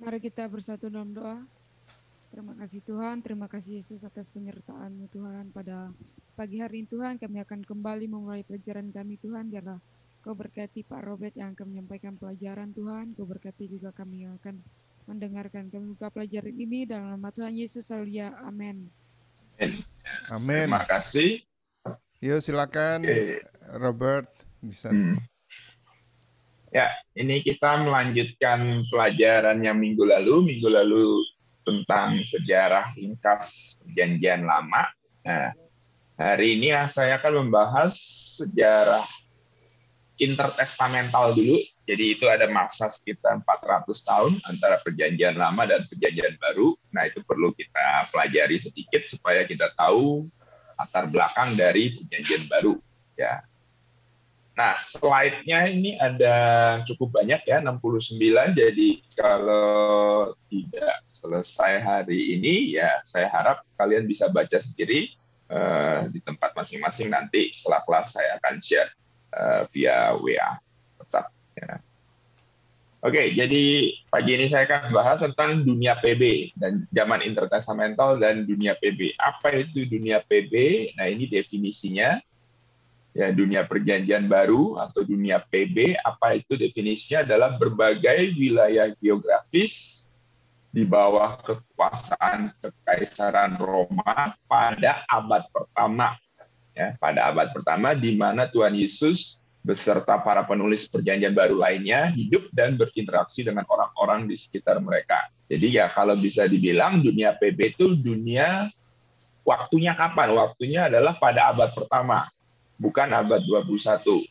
Mari kita bersatu dalam doa. Terima kasih Tuhan, terima kasih Yesus atas penyertaan-Mu Tuhan. Pada pagi hari ini Tuhan, kami akan kembali memulai pelajaran kami Tuhan. Biarlah Kau berkati Pak Robert yang akan menyampaikan pelajaran Tuhan. Kau berkati juga kami yang akan mendengarkan. Kami buka pelajaran ini dalam nama Tuhan Yesus. Haleluya. Amin. Amin. Terima kasih. Yuk silakan Robert bisa. Ya, ini kita melanjutkan pelajaran yang minggu lalu tentang sejarah ringkas Perjanjian Lama. Nah, hari ini saya akan membahas sejarah intertestamental dulu. Jadi itu ada masa sekitar 400 tahun antara Perjanjian Lama dan Perjanjian Baru. Nah, itu perlu kita pelajari sedikit supaya kita tahu latar belakang dari Perjanjian Baru. Ya. Nah, slide-nya ini ada cukup banyak ya, 69. Jadi kalau tidak selesai hari ini, ya saya harap kalian bisa baca sendiri di tempat masing-masing. Nanti setelah kelas saya akan share via WA, WhatsApp. Ya. Oke, jadi pagi ini saya akan bahas tentang dunia PB dan zaman intertestamental dan dunia PB. Apa itu dunia PB? Nah, ini definisinya. Ya, dunia perjanjian baru atau dunia PB, apa itu definisinya adalah berbagai wilayah geografis di bawah kekuasaan Kekaisaran Roma pada abad pertama. Ya, pada abad pertama di mana Tuhan Yesus beserta para penulis perjanjian baru lainnya hidup dan berinteraksi dengan orang-orang di sekitar mereka. Jadi ya kalau bisa dibilang dunia PB itu dunia waktunya kapan? Waktunya adalah pada abad pertama. Bukan abad 21.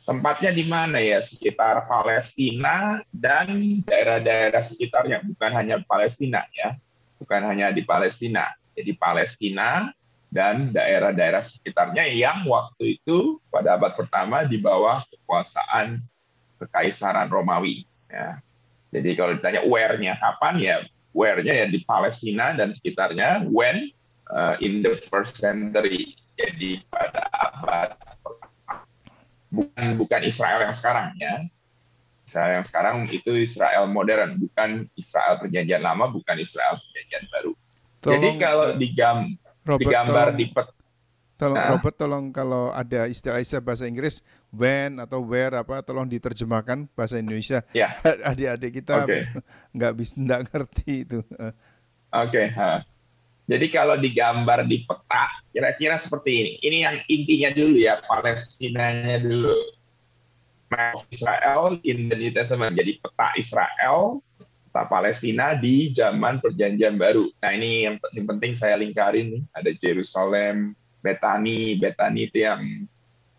Tempatnya di mana ya? Sekitar Palestina dan daerah-daerah sekitarnya. Bukan hanya Palestina ya. Bukan hanya di Palestina. Jadi Palestina dan daerah-daerah sekitarnya yang waktu itu pada abad pertama di bawah kekuasaan Kekaisaran Romawi. Ya. Jadi kalau ditanya where-nya kapan ya, where-nya ya di Palestina dan sekitarnya. When? In the first century. Jadi pada abad bukan Israel yang sekarang ya. Israel yang sekarang itu Israel modern, bukan Israel perjanjian lama, bukan Israel perjanjian baru. Jadi kalau digambar di Robert, tolong kalau ada istilah-istilah bahasa Inggris when atau where apa tolong diterjemahkan bahasa Indonesia. Ya. Adik-adik kita nggak ngerti itu. Oke. Jadi kalau digambar di peta, kira-kira seperti ini. Ini yang intinya dulu ya, Palestinanya dulu. Map Israel in the New Testament. Jadi peta Israel, peta Palestina di zaman Perjanjian Baru. Nah ini yang penting saya lingkarin nih. Ada Yerusalem, Betani itu yang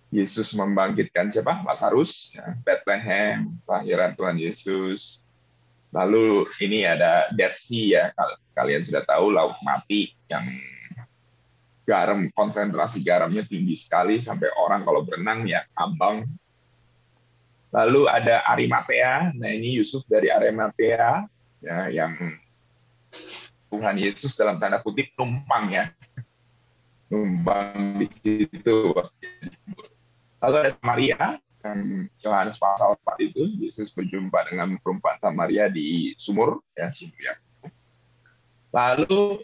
Yesus membangkitkan siapa? Lazarus, ya. Bethlehem, kelahiran Tuhan Yesus. Lalu ini ada Dead Sea ya, kalian sudah tahu laut mati yang garam, konsentrasi garamnya tinggi sekali sampai orang kalau berenang ya ambang. Lalu ada Arimatea, nah ini Yusuf dari Arimatea ya, yang Tuhan Yesus dalam tanda kutip numpang ya, numpang di situ. Lalu ada Maria. Yohanes pasal 4 itu Yesus berjumpa dengan perempuan Samaria di sumur ya. Lalu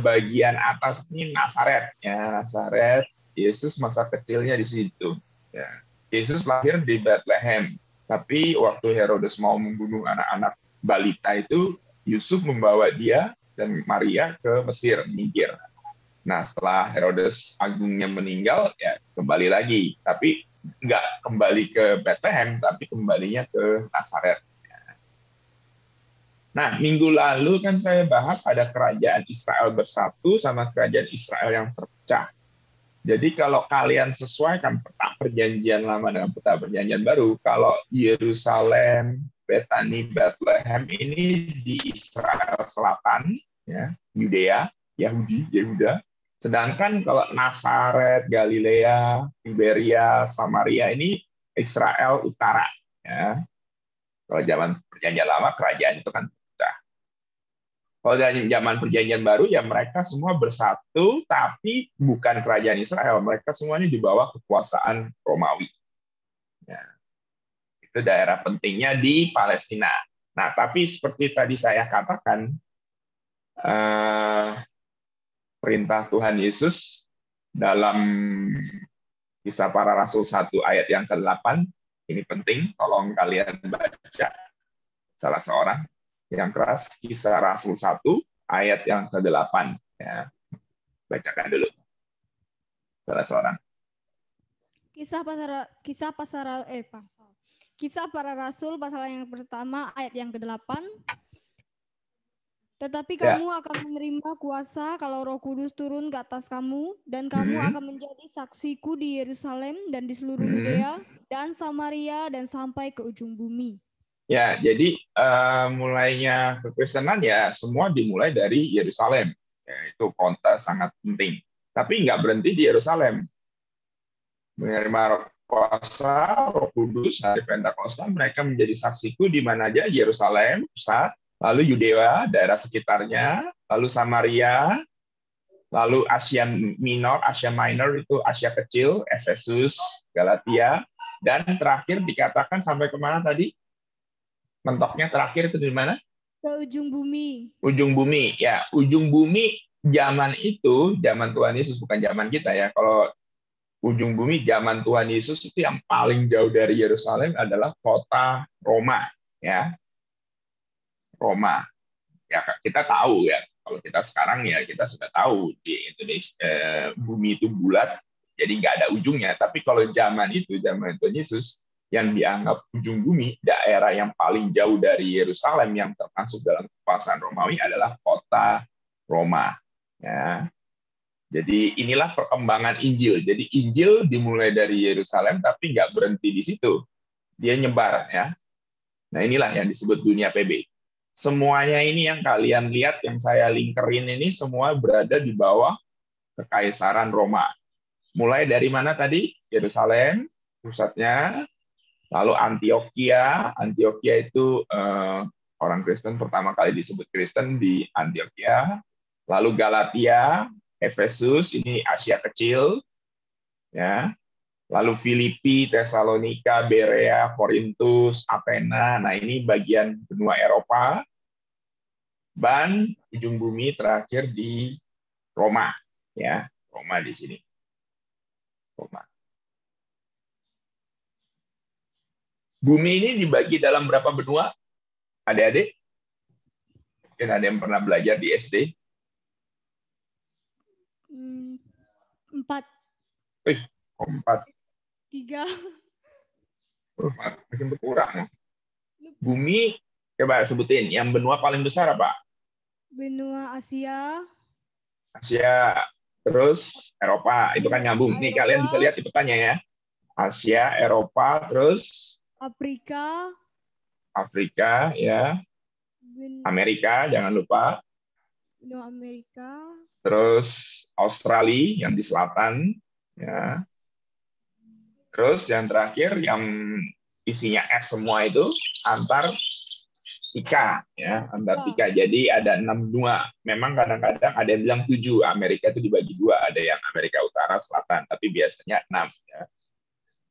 bagian atas ini Nazaret ya, Nazaret Yesus masa kecilnya di situ ya. Yesus lahir di Bethlehem, tapi waktu Herodes mau membunuh anak-anak balita itu Yusuf membawa dia dan Maria ke Mesir, Niger. Nah setelah Herodes Agungnya meninggal ya kembali lagi, tapi nggak kembali ke Bethlehem, tapi kembalinya ke Nazaret. Nah, minggu lalu kan saya bahas ada kerajaan Israel bersatu sama kerajaan Israel yang terpecah. Jadi kalau kalian sesuaikan peta perjanjian lama dengan peta perjanjian baru, kalau Yerusalem, Betani, Bethlehem ini di Israel Selatan, ya, Yudea, Yehuda. Sedangkan kalau Nazaret, Galilea, Tiberia, Samaria ini Israel Utara. Ya. Kalau zaman perjanjian lama, kerajaan itu kan pecah. Kalau zaman perjanjian baru, ya mereka semua bersatu, tapi bukan kerajaan Israel. Mereka semuanya di bawah kekuasaan Romawi. Ya. Itu daerah pentingnya di Palestina. Nah, tapi seperti tadi saya katakan, perintah Tuhan Yesus dalam Kisah Para Rasul 1 ayat yang ke-8, ini penting, tolong kalian baca salah seorang yang keras, Kisah Rasul 1 ayat yang ke-8. Ya, bacakan dulu salah seorang. Kisah Para Rasul pasal yang pertama ayat yang ke-8. Tetapi kamu akan menerima kuasa kalau Roh Kudus turun ke atas kamu, dan kamu akan menjadi saksiku di Yerusalem dan di seluruh Yudea dan Samaria dan sampai ke ujung bumi. Ya, jadi mulainya kekristenan ya semua dimulai dari Yerusalem. Ya, itu kota sangat penting. Tapi nggak berhenti di Yerusalem. Menerima kuasa Roh Kudus hari Pentakosta, mereka menjadi saksiku di mana aja, Yerusalem pusat, lalu Yudea, daerah sekitarnya, lalu Samaria, lalu Asia Minor itu Asia Kecil, Efesus, Galatia, dan terakhir dikatakan sampai kemana tadi? Mentoknya terakhir itu di mana? Ke ujung bumi. Ujung bumi, ya. Ujung bumi zaman itu, zaman Tuhan Yesus, bukan zaman kita ya. Kalau ujung bumi zaman Tuhan Yesus itu yang paling jauh dari Yerusalem adalah kota Roma, ya. Roma. Ya, kita tahu ya. Kalau kita sekarang ya kita sudah tahu di Indonesia bumi itu bulat, jadi nggak ada ujungnya. Tapi kalau zaman itu, zaman Tuhan Yesus, yang dianggap ujung bumi, daerah yang paling jauh dari Yerusalem yang termasuk dalam kekuasaan Romawi adalah kota Roma. Ya. Jadi inilah perkembangan Injil. Jadi Injil dimulai dari Yerusalem, tapi nggak berhenti di situ. Dia nyebar, ya. Nah inilah yang disebut dunia PB. Semuanya ini yang kalian lihat, yang saya lingkerin ini semua berada di bawah Kekaisaran Roma. Mulai dari mana tadi? Yerusalem, pusatnya. Lalu Antioquia. Antioquia itu orang Kristen pertama kali disebut Kristen di Antioquia. Lalu Galatia, Efesus, ini Asia Kecil. Ya. Lalu Filipi, Tesalonika, Berea, Korintus, Athena. Nah, ini bagian benua Eropa. Dan ujung bumi terakhir di Roma, ya. Roma di sini. Roma. Bumi ini dibagi dalam berapa benua? Adik-adik? Mungkin ada yang pernah belajar di SD? 4. 4. 3. Makin berkurang. Bumi, coba sebutin, yang benua paling besar apa? Benua Asia. Asia, terus Eropa, itu kan nyambung. Nih kalian bisa lihat di petanya ya. Asia, Eropa, terus Afrika, ya. Amerika, jangan lupa. Benua Amerika. Terus Australia yang di selatan, ya. Terus yang terakhir yang isinya es semua itu Antartika, ya, Antartika. Jadi ada 6 benua. Memang kadang-kadang ada yang bilang 7. Amerika itu dibagi 2, ada yang Amerika Utara, Selatan, tapi biasanya 6. Ya.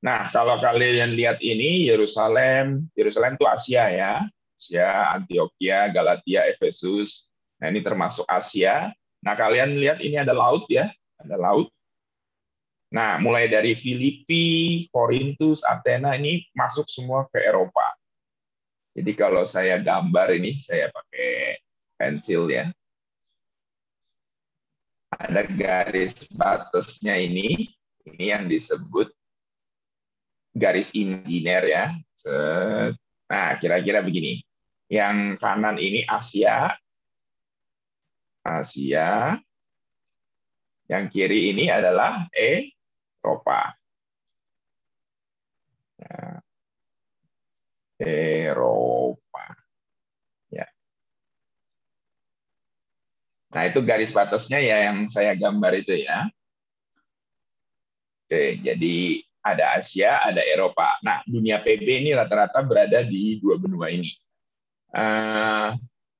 Nah, kalau kalian lihat ini Yerusalem itu Asia ya, Asia, Antioquia, Galatia, Efesus. Nah ini termasuk Asia. Nah kalian lihat ini ada laut ya, ada laut. Nah, mulai dari Filipi, Korintus, Athena ini masuk semua ke Eropa. Jadi kalau saya gambar ini, saya pakai pensil ya. Ada garis batasnya ini yang disebut garis imajiner ya. Nah, kira-kira begini. Yang kanan ini Asia. Yang kiri ini adalah Eropa. Nah, Eropa. Ya. Nah, itu garis batasnya ya yang saya gambar itu ya. Oke, jadi ada Asia, ada Eropa. Nah, dunia PB ini rata-rata berada di 2 benua ini.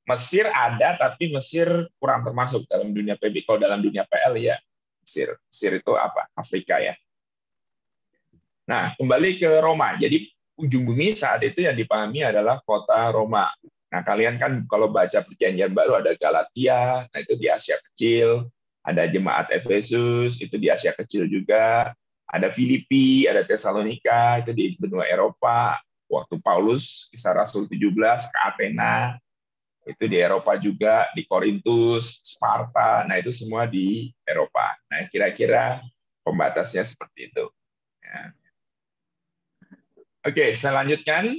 Mesir ada, tapi Mesir kurang termasuk dalam dunia PB. Kalau dalam dunia PL ya, Mesir itu apa? Afrika ya. Nah, kembali ke Roma. Jadi ujung bumi saat itu yang dipahami adalah kota Roma. Nah, kalian kan kalau baca Perjanjian Baru ada Galatia, nah itu di Asia Kecil, ada jemaat Efesus, itu di Asia Kecil juga, ada Filipi, ada Tesalonika, itu di benua Eropa, waktu Paulus, Kisah Rasul 17, ke Athena, itu di Eropa juga, di Korintus, Sparta, nah itu semua di Eropa. Nah, kira-kira pembatasnya seperti itu. Ya. Oke, saya lanjutkan.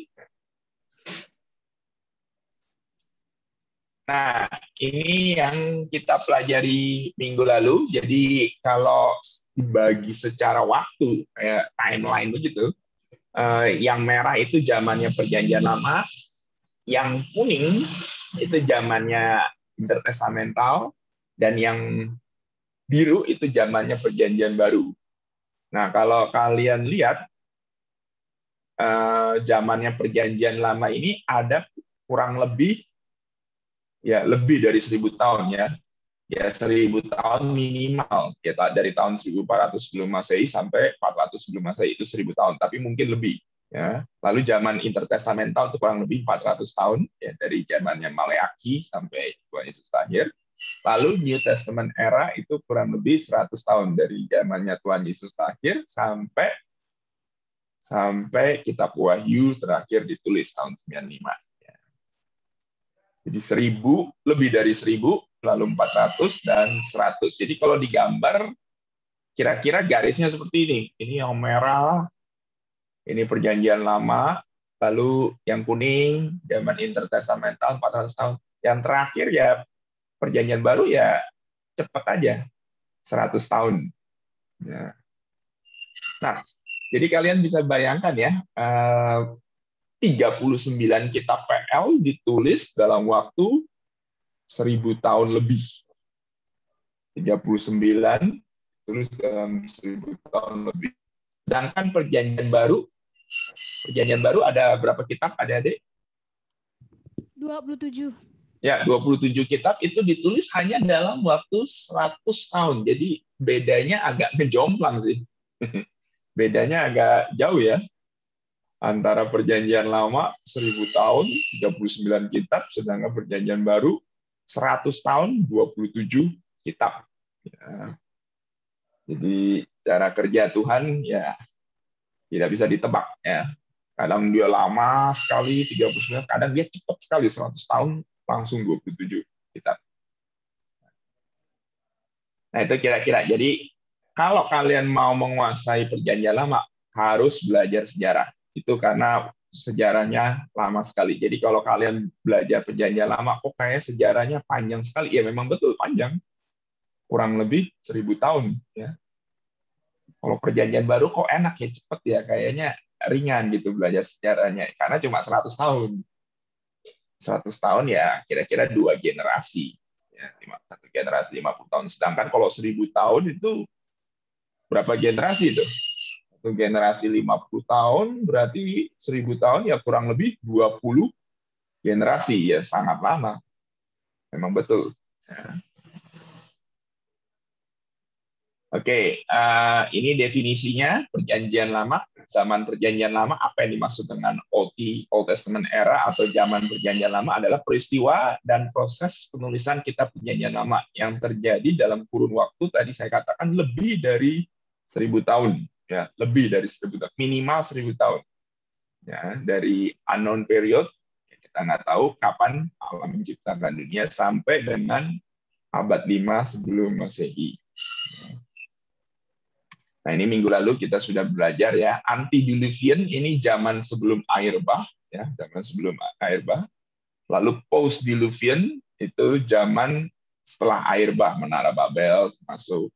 Nah, ini yang kita pelajari minggu lalu. Jadi kalau dibagi secara waktu, kayak timeline begitu, yang merah itu zamannya Perjanjian Lama, yang kuning itu zamannya intertestamental, dan yang biru itu zamannya Perjanjian Baru. Nah, kalau kalian lihat, zamannya Perjanjian Lama ini ada kurang lebih ya lebih dari 1000 tahun ya. Ya 1000 tahun minimal. Ya dari tahun 1400 sebelum Masehi sampai 400 sebelum Masehi itu 1000 tahun, tapi mungkin lebih ya. Lalu zaman intertestamental itu kurang lebih 400 tahun ya, dari zamannya Maleaki sampai Tuhan Yesus lahir. Lalu New Testament era itu kurang lebih 100 tahun dari zamannya Tuhan Yesus lahir sampai kitab Wahyu terakhir ditulis tahun 95. Jadi 1000, lebih dari 1000, lalu 400 dan 100. Jadi kalau digambar, kira-kira garisnya seperti ini. Ini yang merah, ini Perjanjian Lama, lalu yang kuning, zaman intertestamental 400 tahun. Yang terakhir ya Perjanjian Baru ya cepat aja, 100 tahun. Ya. Nah, jadi kalian bisa bayangkan ya, 39 kitab PL ditulis dalam waktu 1000 tahun lebih. 39 ditulis dalam 1000 tahun lebih. Sedangkan Perjanjian Baru ada berapa kitab, adik-adik? 27. Ya, 27 kitab itu ditulis hanya dalam waktu 100 tahun. Jadi bedanya agak ngejomplang sih. Bedanya agak jauh ya. Antara Perjanjian Lama 1000 tahun, 39 kitab, sedangkan Perjanjian Baru 100 tahun, 27 kitab. Ya. Jadi cara kerja Tuhan ya tidak bisa ditebak ya. Kadang dia lama sekali 39, kadang dia cepat sekali 100 tahun langsung 27 kitab. Nah, itu kira-kira. Jadi kalau kalian mau menguasai Perjanjian Lama harus belajar sejarah. Itu karena sejarahnya lama sekali. Jadi kalau kalian belajar Perjanjian Lama, kok kayak sejarahnya panjang sekali. Ya memang betul panjang. Kurang lebih 1000 tahun. Ya. Kalau Perjanjian Baru kok enak ya, cepet ya. Kayaknya ringan gitu belajar sejarahnya. Karena cuma 100 tahun. 100 tahun ya kira-kira 2 generasi. Ya, satu generasi 50 tahun. Sedangkan kalau 1000 tahun itu berapa generasi itu? Generasi 50 tahun, berarti 1000 tahun ya kurang lebih 20 generasi, ya sangat lama. Memang betul. Oke, ini definisinya Perjanjian Lama. Zaman Perjanjian Lama, apa yang dimaksud dengan OT, Old Testament Era, atau zaman Perjanjian Lama adalah peristiwa dan proses penulisan kitab Perjanjian Lama yang terjadi dalam kurun waktu, tadi saya katakan, lebih dari 1000 tahun. Ya, lebih dari 1000 tahun, minimal 1000 tahun. Ya, dari unknown period, kita nggak tahu kapan Allah menciptakan dunia, sampai dengan abad 5 sebelum Masehi. Nah, ini minggu lalu kita sudah belajar ya, antediluvian ini zaman sebelum air bah, ya, zaman sebelum air bah. Lalu post-diluvian itu zaman setelah air bah, Menara Babel masuk.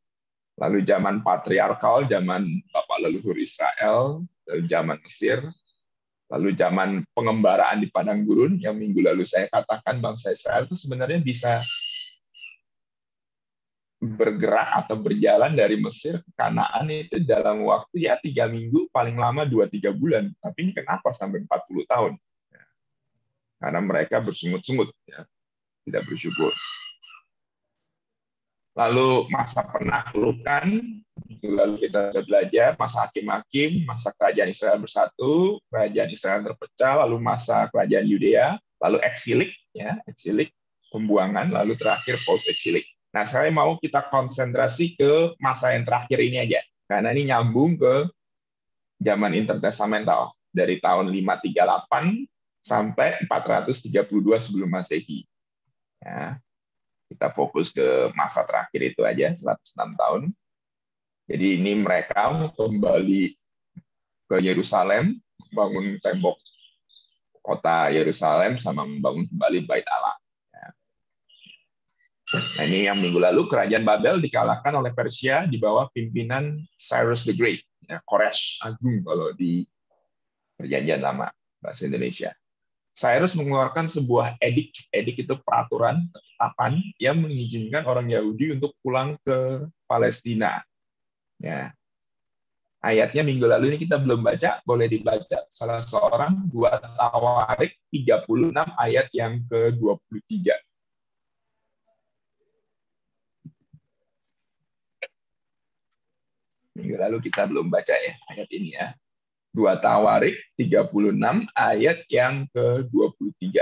Lalu zaman patriarkal, zaman bapak leluhur Israel, lalu zaman Mesir, lalu zaman pengembaraan di padang gurun, yang minggu lalu saya katakan bangsa Israel itu sebenarnya bisa bergerak atau berjalan dari Mesir ke Kanaan itu dalam waktu ya 3 minggu, paling lama 2-3 bulan. Tapi ini kenapa sampai 40 tahun? Karena mereka bersungut-sungut, ya, tidak bersyukur. Lalu masa penaklukan, lalu kita sudah belajar masa hakim-hakim, masa kerajaan Israel bersatu, kerajaan Israel terpecah, lalu masa kerajaan Yudea, lalu eksilik, ya, eksilik, pembuangan, lalu terakhir post eksilik. Nah, saya mau kita konsentrasi ke masa yang terakhir ini aja, karena ini nyambung ke zaman intertestamental dari tahun 538 sampai 432 sebelum Masehi. Ya, kita fokus ke masa terakhir itu aja, 106 tahun. Jadi ini mereka kembali ke Yerusalem, bangun tembok kota Yerusalem, sama membangun kembali Bait Allah. Nah, ini yang minggu lalu kerajaan Babel dikalahkan oleh Persia di bawah pimpinan Cyrus the Great, ya, Koresh Agung kalau di Perjanjian Lama bahasa Indonesia. Cyrus mengeluarkan sebuah edik itu peraturan, ketetapan yang mengizinkan orang Yahudi untuk pulang ke Palestina. Ya. Ayatnya minggu lalu ini kita belum baca, boleh dibaca salah seorang, 2 Tawarik 36 ayat yang ke-23. Minggu lalu kita belum baca ya ayat ini ya. 2 Tawarik 36 ayat yang ke-23.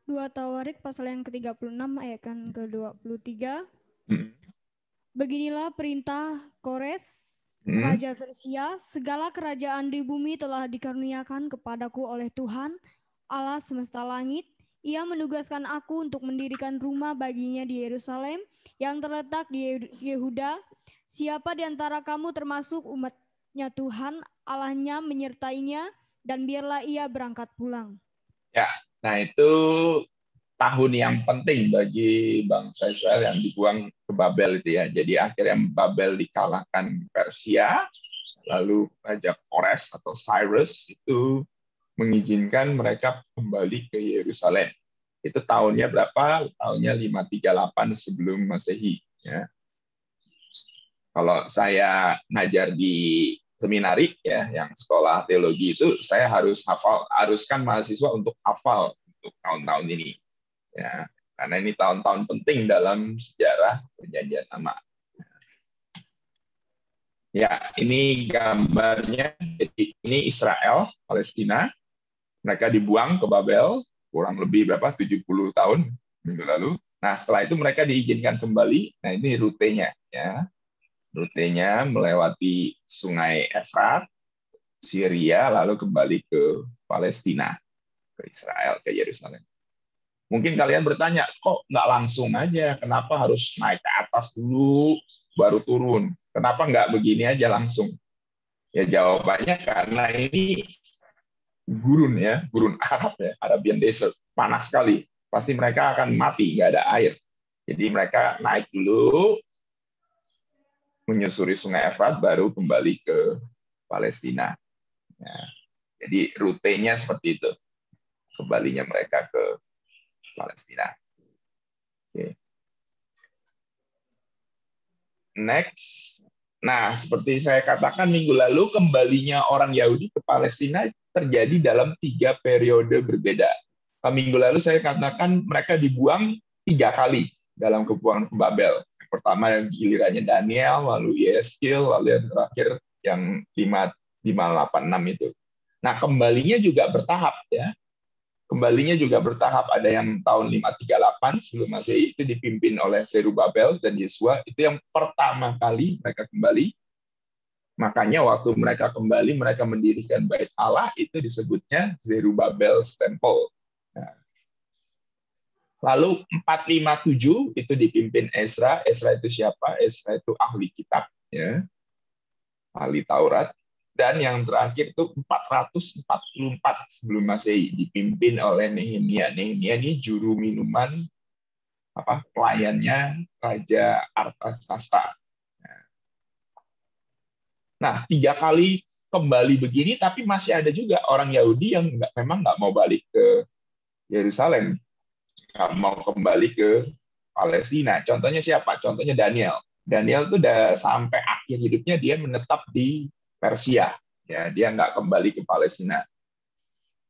Dua Tawarik pasal yang ke-36 ayat yang ke-23. Hmm. Beginilah perintah Kores, Raja Persia, segala kerajaan di bumi telah dikaruniakan kepadaku oleh Tuhan, Allah semesta langit. Ia menugaskan aku untuk mendirikan rumah baginya di Yerusalem yang terletak di Yehuda. Siapa di antara kamu termasuk umatnya Tuhan, Allahnya menyertainya, dan biarlah ia berangkat pulang. Ya, nah itu tahun yang penting bagi bangsa Israel yang dibuang ke Babel itu ya. Jadi akhirnya Babel dikalahkan Persia, lalu Raja Kores atau Cyrus itu mengizinkan mereka kembali ke Yerusalem. Itu tahunnya berapa? Tahunnya 538 sebelum Masehi. Ya. Kalau saya ngajar di seminari ya, yang sekolah teologi itu, saya haruskan mahasiswa untuk hafal untuk tahun-tahun ini. Ya, karena ini tahun-tahun penting dalam sejarah Perjanjian Lama. Ya, ini gambarnya. Jadi ini Israel, Palestina. Mereka dibuang ke Babel kurang lebih 70 tahun minggu lalu. Nah, setelah itu mereka diizinkan kembali. Nah, ini rutenya ya. Rutenya melewati Sungai Efrat, Syria, lalu kembali ke Palestina, ke Israel, ke Yerusalem. Mungkin kalian bertanya, kok nggak langsung aja? Kenapa harus naik ke atas dulu, baru turun? Kenapa nggak begini aja langsung? Ya jawabannya karena ini gurun ya, gurun Arab ya, Arabian Desert, panas sekali. Pasti mereka akan mati, nggak ada air. Jadi mereka naik dulu, menyusuri Sungai Efrat, baru kembali ke Palestina. Ya, jadi rutenya seperti itu, kembalinya mereka ke Palestina. Oke. Next. Nah, seperti saya katakan minggu lalu, kembalinya orang Yahudi ke Palestina terjadi dalam 3 periode berbeda. Minggu lalu saya katakan mereka dibuang 3 kali dalam kebuangan ke Babel. Yang pertama yang gilirannya Daniel, lalu Yeskil, lalu yang terakhir yang 586 itu. Nah, kembalinya juga bertahap ya. Kembalinya juga bertahap, ada yang tahun 538 sebelum Masehi itu dipimpin oleh Zerubabel dan Yesua, itu yang pertama kali mereka kembali. Makanya waktu mereka kembali, mereka mendirikan Bait Allah, itu disebutnya Zerubabel's Temple. Nah. Lalu 457 itu dipimpin Ezra. Ezra itu siapa? Ezra itu ahli kitab, ya, ahli Taurat. Dan yang terakhir itu 444 sebelum Masehi dipimpin oleh Nehemia. Nehemia ini juru minuman pelayannya Raja Artasasta. Nah, 3 kali kembali begini, tapi masih ada juga orang Yahudi yang memang nggak mau balik ke Yerusalem, nggak mau kembali ke Palestina. Contohnya siapa? Contohnya Daniel. Daniel itu udah sampai akhir hidupnya dia menetap di Persia, ya, dia nggak kembali ke Palestina.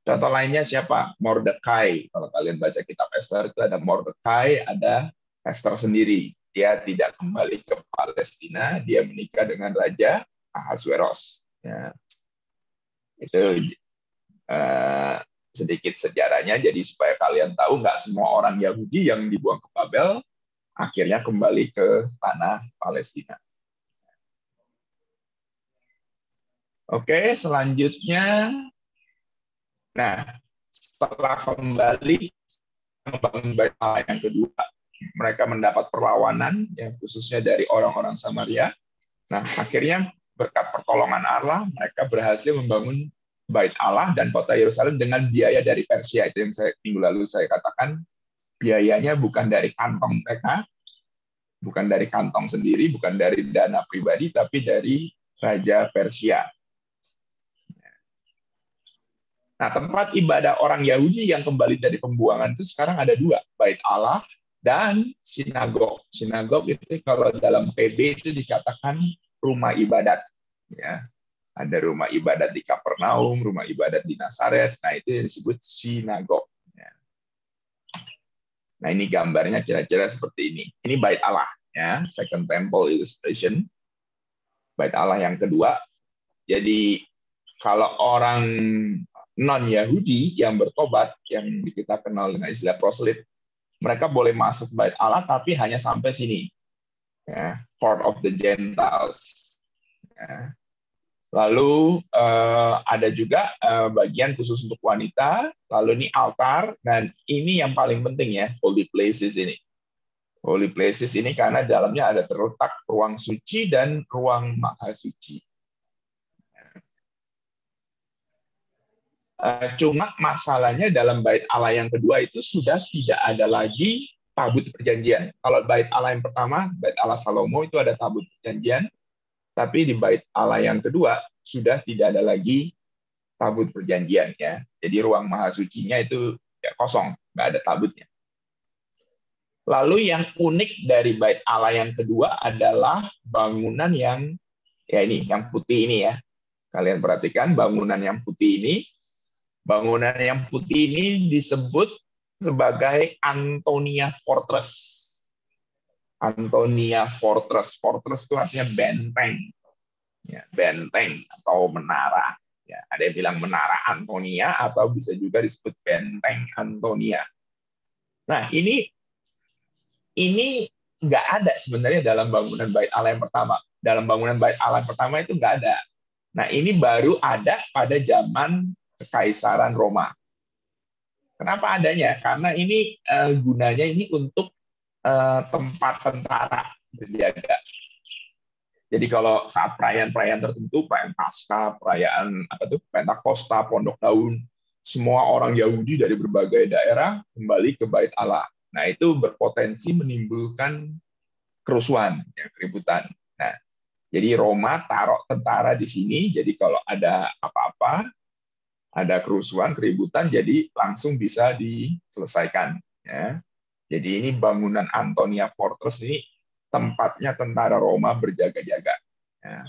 Contoh lainnya siapa? Mordekai. Kalau kalian baca kitab Esther itu ada Mordekai, ada Esther sendiri. Dia tidak kembali ke Palestina, dia menikah dengan Raja Ahasveros. Ya, itu sedikit sejarahnya. Jadi supaya kalian tahu, nggak semua orang Yahudi yang dibuang ke Babel akhirnya kembali ke tanah Palestina. Oke, selanjutnya, nah setelah kembali membangun Bait Allah yang kedua, mereka mendapat perlawanan, yang khususnya dari orang-orang Samaria. Nah, akhirnya berkat pertolongan Allah, mereka berhasil membangun Bait Allah dan kota Yerusalem dengan biaya dari Persia. Itu yang minggu lalu saya katakan, biayanya bukan dari kantong mereka, bukan dari kantong sendiri, bukan dari dana pribadi, tapi dari Raja Persia. Nah, tempat ibadah orang Yahudi yang kembali dari pembuangan itu sekarang ada dua, Bait Allah dan sinagog. Sinagog itu kalau dalam PB itu dikatakan rumah ibadat. Ya, ada rumah ibadat di Kapernaum, rumah ibadat di Nazaret. Nah, itu yang disebut sinagog. Ya. Nah, ini gambarnya kira-kira seperti ini. Ini Bait Allah, ya, Second Temple illustration. Bait Allah yang kedua. Jadi kalau orang non-Yahudi yang bertobat, yang kita kenal dengan istilah proselyt, mereka boleh masuk Bait Allah, tapi hanya sampai sini. Ya, Court of the Gentiles. Ya. Lalu ada juga bagian khusus untuk wanita, lalu ini altar, dan ini yang paling penting ya, Holy Places ini. Holy Places ini karena dalamnya ada terletak ruang suci dan ruang maha suci. Cuma masalahnya dalam Bait Allah yang kedua itu sudah tidak ada lagi tabut perjanjian. Kalau Bait Allah yang pertama, Bait Allah Salomo itu ada tabut perjanjian, tapi di Bait Allah yang kedua sudah tidak ada lagi tabut perjanjian, ya. Jadi ruang maha sucinya itu ya kosong, nggak ada tabutnya. Lalu yang unik dari Bait Allah yang kedua adalah bangunan yang ya ini, yang putih ini ya. Kalian perhatikan bangunan yang putih ini. Bangunan yang putih ini disebut sebagai Antonia Fortress. Antonia Fortress. Fortress itu artinya benteng. Ya, benteng atau menara. Ya, ada yang bilang menara Antonia atau bisa juga disebut benteng Antonia. Nah, ini nggak ada sebenarnya dalam bangunan Bait Allah yang pertama. Dalam bangunan Bait Allah yang pertama itu nggak ada. Nah, ini baru ada pada zaman Kekaisaran Roma. Kenapa adanya? Karena ini gunanya ini untuk tempat tentara berjaga. Jadi kalau saat perayaan-perayaan tertentu, perayaan Paskah, perayaan Pentakosta, Pondok Daun, semua orang Yahudi dari berbagai daerah kembali ke Bait Allah. Nah, itu berpotensi menimbulkan kerusuhan, ya, keributan. Nah, jadi Roma taruh tentara di sini. Jadi kalau ada apa-apa, ada kerusuhan, keributan, jadi langsung bisa diselesaikan. Ya. Jadi ini bangunan Antonia Fortress ini tempatnya tentara Roma berjaga-jaga. Ya.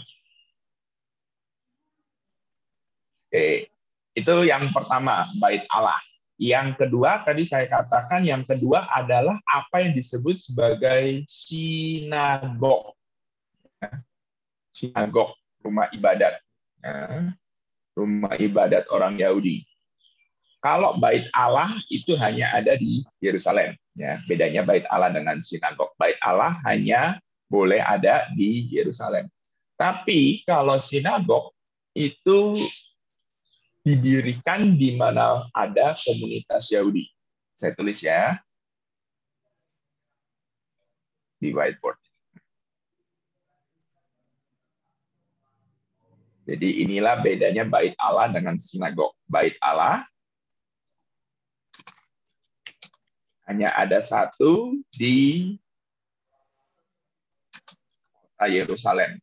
Oke, itu yang pertama, Bait Allah. Yang kedua, tadi saya katakan yang kedua adalah apa yang disebut sebagai sinagog. Ya. Sinagog, rumah ibadat. Ya. Rumah ibadat orang Yahudi. Kalau Bait Allah itu hanya ada di Yerusalem. Ya, bedanya Bait Allah dengan sinagog. Bait Allah hanya boleh ada di Yerusalem. Tapi kalau sinagog itu didirikan di mana ada komunitas Yahudi. Saya tulis ya di whiteboard. Jadi inilah bedanya Bait Allah dengan sinagog. Bait Allah hanya ada satu di kota Yerusalem.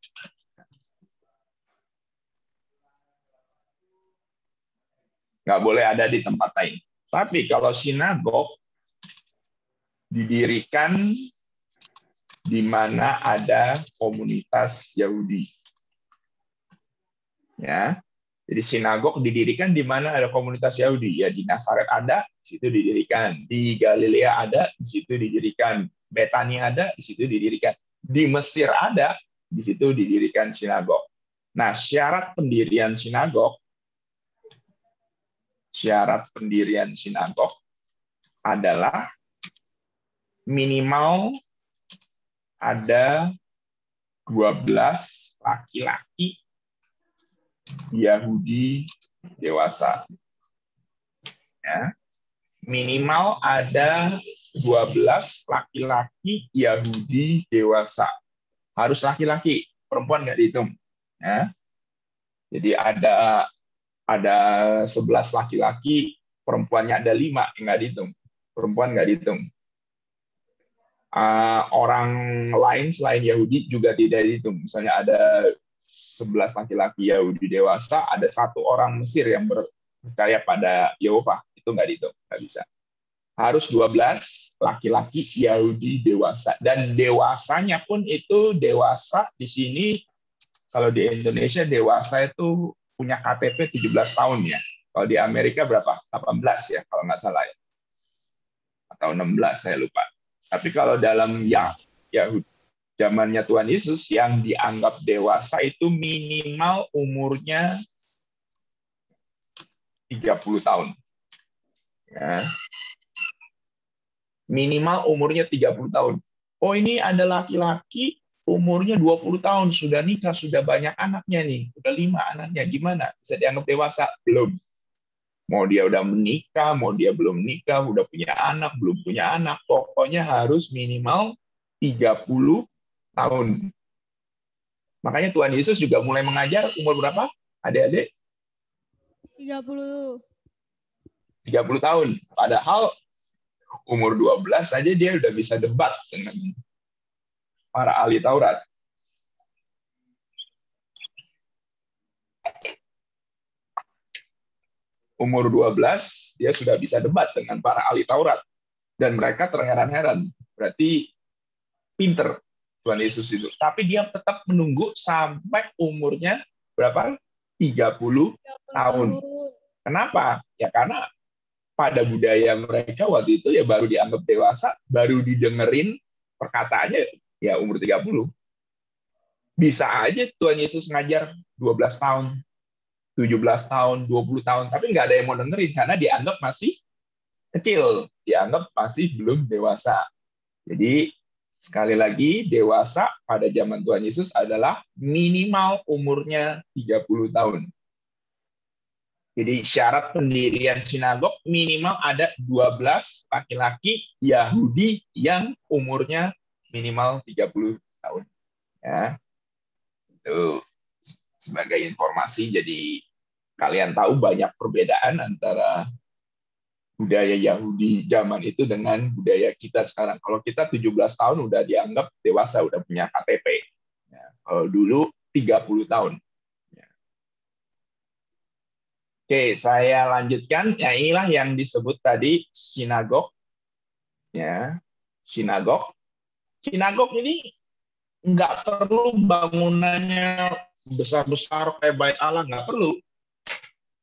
Nggak boleh ada di tempat lain. Tapi kalau sinagog didirikan di mana ada komunitas Yahudi. Ya, jadi sinagog didirikan di mana ada komunitas Yahudi. Ya, di Nazaret ada, di situ didirikan. Di Galilea ada, di situ didirikan. Betania ada, di situ didirikan. Di Mesir ada, di situ didirikan sinagog. Nah, syarat pendirian sinagog adalah minimal ada 12 laki-laki Yahudi dewasa. Ya. Minimal ada 12 laki-laki Yahudi dewasa. Harus laki-laki, perempuan nggak dihitung. Ya. Jadi ada 11 laki-laki, perempuannya ada 5 yang nggak dihitung. Perempuan nggak dihitung. Orang lain selain Yahudi juga tidak dihitung. Misalnya ada 11 laki-laki Yahudi dewasa, ada 1 orang Mesir yang percaya pada Yehova, itu nggak dihitung, nggak bisa. Harus 12 laki-laki Yahudi dewasa. Dan dewasanya pun itu dewasa di sini, kalau di Indonesia dewasa itu punya KTP 17 tahun ya. Kalau di Amerika berapa? 18 ya, kalau nggak salah ya. Atau 16, saya lupa. Tapi kalau dalam Yahudi, zamannya Tuhan Yesus, yang dianggap dewasa itu minimal umurnya 30 tahun. Ya. Minimal umurnya 30 tahun. Oh, ini ada laki-laki umurnya 20 tahun, sudah nikah, sudah banyak anaknya nih, udah 5 anaknya, gimana? Bisa dianggap dewasa? Belum. Mau dia udah menikah, mau dia belum menikah, udah punya anak, belum punya anak, pokoknya harus minimal 30 tahun. Makanya Tuhan Yesus juga mulai mengajar umur berapa? Adik-adik? 30. 30 tahun. Padahal umur 12 saja dia udah bisa debat dengan para ahli Taurat. Umur 12, dia sudah bisa debat dengan para ahli Taurat. Dan mereka terheran-heran. Berarti pinter Tuhan Yesus itu. Tapi dia tetap menunggu sampai umurnya berapa? 30 tahun. Kenapa? Ya karena pada budaya mereka waktu itu ya baru dianggap dewasa, baru didengerin perkataannya ya umur 30. Bisa aja Tuhan Yesus ngajar 12 tahun, 17 tahun, 20 tahun, tapi nggak ada yang mau dengerin karena dianggap masih kecil, dianggap masih belum dewasa. Jadi sekali lagi, dewasa pada zaman Tuhan Yesus adalah minimal umurnya 30 tahun. Jadi syarat pendirian sinagog minimal ada 12 laki-laki Yahudi yang umurnya minimal 30 tahun. Ya. Itu sebagai informasi, jadi kalian tahu banyak perbedaan antara budaya Yahudi zaman itu dengan budaya kita sekarang. Kalau kita 17 tahun udah dianggap dewasa, udah punya KTP. Ya, kalau dulu 30 tahun. Ya. Oke, saya lanjutkan. Ya, inilah yang disebut tadi sinagog. Ya, sinagog. Sinagog ini nggak perlu bangunannya besar-besar kayak Bait Allah, nggak perlu.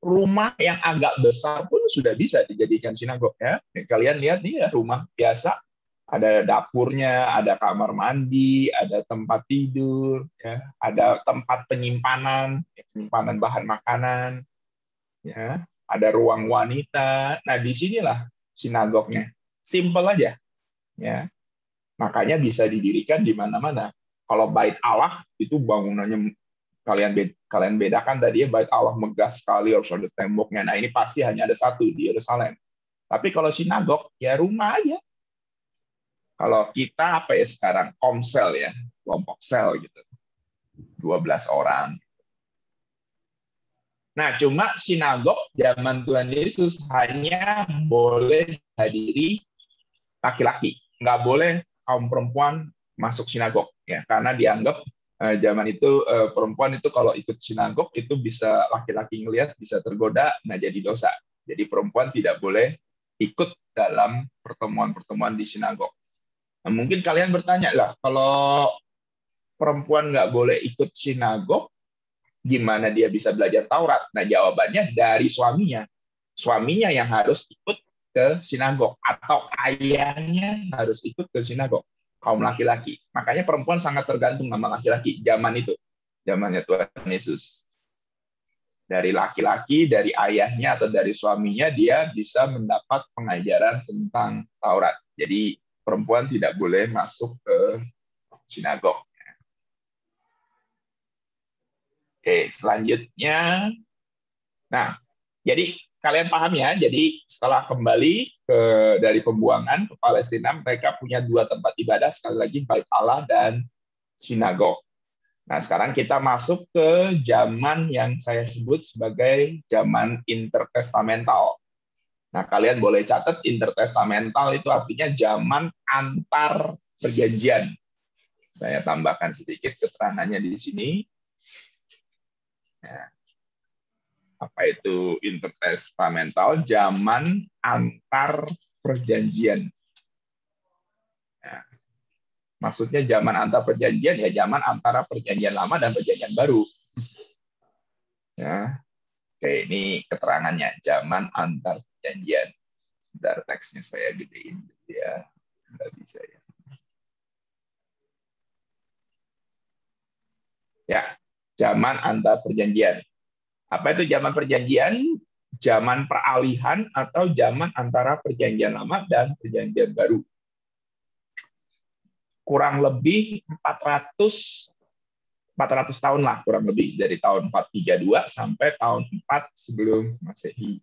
Rumah yang agak besar pun sudah bisa dijadikan sinagog ya. Kalian lihat nih ya, rumah biasa, ada dapurnya, ada kamar mandi, ada tempat tidur, ya, ada tempat penyimpanan bahan makanan, ya, ada ruang wanita. Nah, disinilah sinagognya. Simple aja, ya. Makanya bisa didirikan di mana-mana. Kalau Bait Allah itu bangunannya kalian bedakan tadi ya, Bait Allah megah sekali, harus ada temboknya. Nah, ini pasti hanya ada satu di Yerusalem. Tapi kalau sinagog ya rumah aja. Kalau kita apa ya sekarang, komsel ya, kelompok sel gitu, 12 orang. Nah, cuma sinagog zaman Tuhan Yesus hanya boleh dihadiri laki-laki, nggak boleh kaum perempuan masuk sinagog ya, karena dianggap zaman itu perempuan itu kalau ikut sinagog itu bisa laki-laki ngelihat bisa tergoda, nah jadi dosa. Jadi perempuan tidak boleh ikut dalam pertemuan-pertemuan di sinagog. Nah, mungkin kalian bertanya lah, kalau perempuan nggak boleh ikut sinagog, gimana dia bisa belajar Taurat? Nah, jawabannya dari suaminya. Suaminya yang harus ikut ke sinagog, atau ayahnya harus ikut ke sinagog, kaum laki-laki. Makanya perempuan sangat tergantung sama laki-laki zaman itu. zamannya Tuhan Yesus. Dari laki-laki, dari ayahnya atau dari suaminya, dia bisa mendapat pengajaran tentang Taurat. Jadi perempuan tidak boleh masuk ke sinagog. Oke, selanjutnya. Nah, jadi kalian paham ya, jadi setelah kembali dari pembuangan ke Palestina, mereka punya dua tempat ibadah, sekali lagi Bait Allah dan sinagog. Nah, sekarang kita masuk ke zaman yang saya sebut sebagai zaman intertestamental. Nah, kalian boleh catat intertestamental itu artinya zaman antar perjanjian. Saya tambahkan sedikit keterangannya di sini. Nah, apa itu intertestamental? Zaman antar perjanjian. Nah, maksudnya zaman antar perjanjian ya zaman antara perjanjian lama dan perjanjian baru. Ya. Oke, ini keterangannya zaman antar perjanjian. Bentar, teksnya saya gedein ya. Nggak bisa ya. Ya, zaman antar perjanjian. Apa itu zaman perjanjian? Zaman peralihan atau zaman antara perjanjian lama dan perjanjian baru. Kurang lebih 400 tahun lah, kurang lebih dari tahun 432 sampai tahun 4 sebelum Masehi.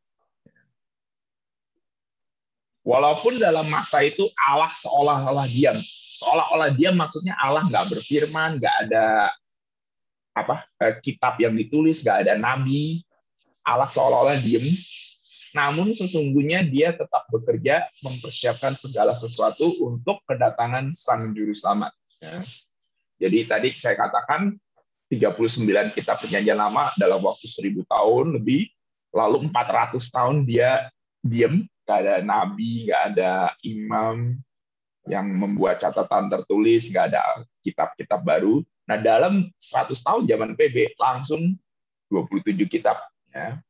Walaupun dalam masa itu Allah seolah-olah diam. Seolah-olah diam maksudnya Allah nggak berfirman, nggak ada kitab yang ditulis, nggak ada nabi. Allah seolah-olah diam. Namun sesungguhnya dia tetap bekerja mempersiapkan segala sesuatu untuk kedatangan Sang Juru Selamat. Ya. Jadi tadi saya katakan 39 kitab perjanjian lama dalam waktu 1000 tahun lebih, lalu 400 tahun dia diam, nggak ada nabi, nggak ada imam yang membuat catatan tertulis, nggak ada kitab-kitab baru. Nah, dalam 100 tahun zaman PB langsung 27 kitab. Ya.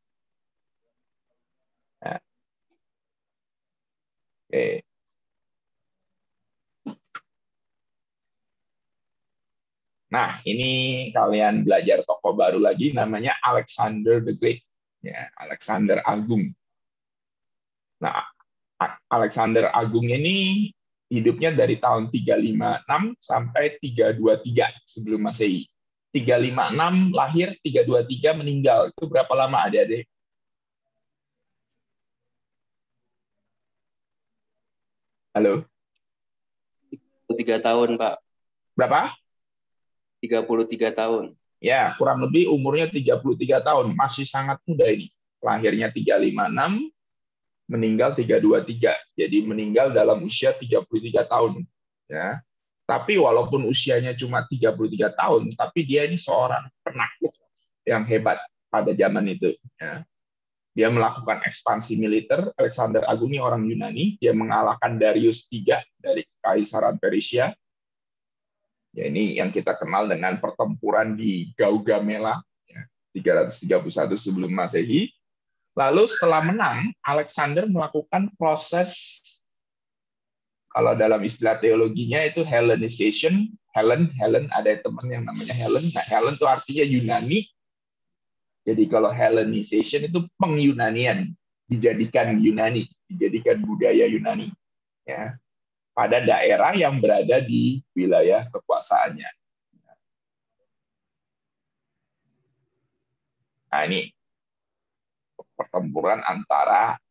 Nah. Oke. Nah, ini kalian belajar tokoh baru lagi, namanya Alexander the Great. Ya, Alexander Agung. Nah, Alexander Agung ini hidupnya dari tahun 356 sampai 323 sebelum Masehi. 356 lahir, 323 meninggal. Itu berapa lama adik-adik? Halo? 3 tahun, Pak. Berapa? 33 tahun. Ya, kurang lebih umurnya 33 tahun. Masih sangat muda ini. Lahirnya 356, meninggal 323. Jadi meninggal dalam usia 33 tahun. Ya. Tapi walaupun usianya cuma 33 tahun, tapi dia ini seorang penakluk yang hebat pada zaman itu. Ya. Dia melakukan ekspansi militer. Alexander Agung ini orang Yunani. Dia mengalahkan Darius III dari Kekaisaran Persia. Ya, ini yang kita kenal dengan pertempuran di Gaugamela, ya, 331 sebelum Masehi. Lalu setelah menang, Alexander melakukan proses, kalau dalam istilah teologinya itu Hellenization. Helen, ada teman yang namanya Helen. Nah, Helen itu artinya Yunani. Jadi kalau Hellenization itu pengyunanian, dijadikan Yunani, dijadikan budaya Yunani. Ya. Pada daerah yang berada di wilayah kekuasaannya. Nah, ini pertempuran antara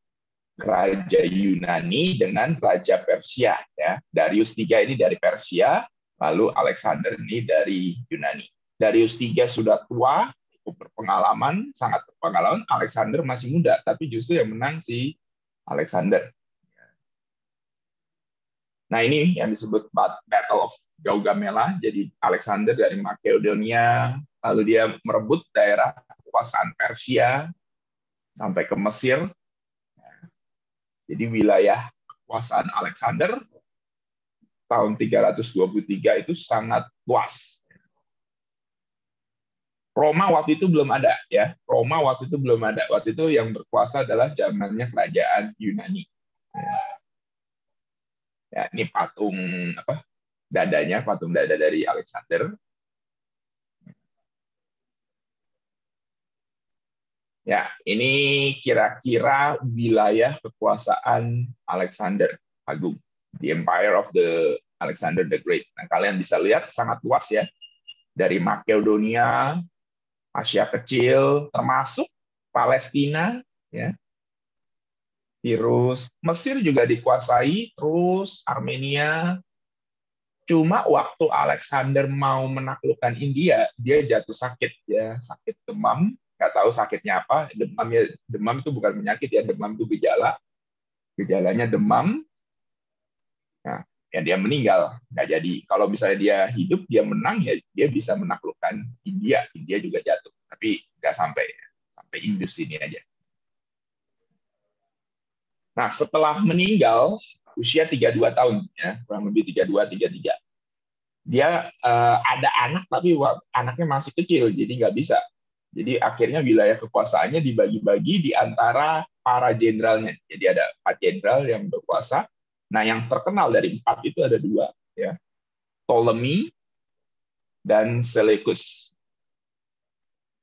Raja Yunani dengan Raja Persia. Ya. Darius III ini dari Persia, lalu Alexander ini dari Yunani. Darius III sudah tua, cukup berpengalaman, sangat berpengalaman. Alexander masih muda, tapi justru yang menang si Alexander. Nah, ini yang disebut Battle of Gaugamela. Jadi Alexander dari Makedonia, lalu dia merebut daerah kekuasaan Persia sampai ke Mesir. Jadi wilayah kekuasaan Alexander tahun 323 itu sangat luas. Roma waktu itu belum ada, ya. Roma waktu itu belum ada. Waktu itu yang berkuasa adalah zamannya kerajaan Yunani. Ya, ini patung dadanya, patung dada dari Alexander. Ya, ini kira-kira wilayah kekuasaan Alexander Agung, the Empire of the Alexander the Great. Nah, kalian bisa lihat sangat luas ya, dari Makedonia, Asia Kecil, termasuk Palestina, ya. Terus Mesir juga dikuasai, terus Armenia. Cuma waktu Alexander mau menaklukkan India, dia jatuh sakit, ya, sakit demam. Nggak tahu sakitnya apa. Demam itu bukan penyakit ya, demam itu gejala. Gejalanya demam. Nah, ya dia meninggal, nggak jadi. Kalau misalnya dia hidup, dia menang, ya dia bisa menaklukkan India. India juga jatuh, tapi nggak sampai Indus ini aja. Nah, setelah meninggal, usia 32 tahun, ya, kurang lebih 32-33. Dia ada anak, tapi anaknya masih kecil, jadi nggak bisa. Jadi akhirnya wilayah kekuasaannya dibagi-bagi di antara para jenderalnya. Jadi ada 4 jenderal yang berkuasa. Nah, yang terkenal dari 4 itu ada 2, ya, Ptolemy dan Seleucus.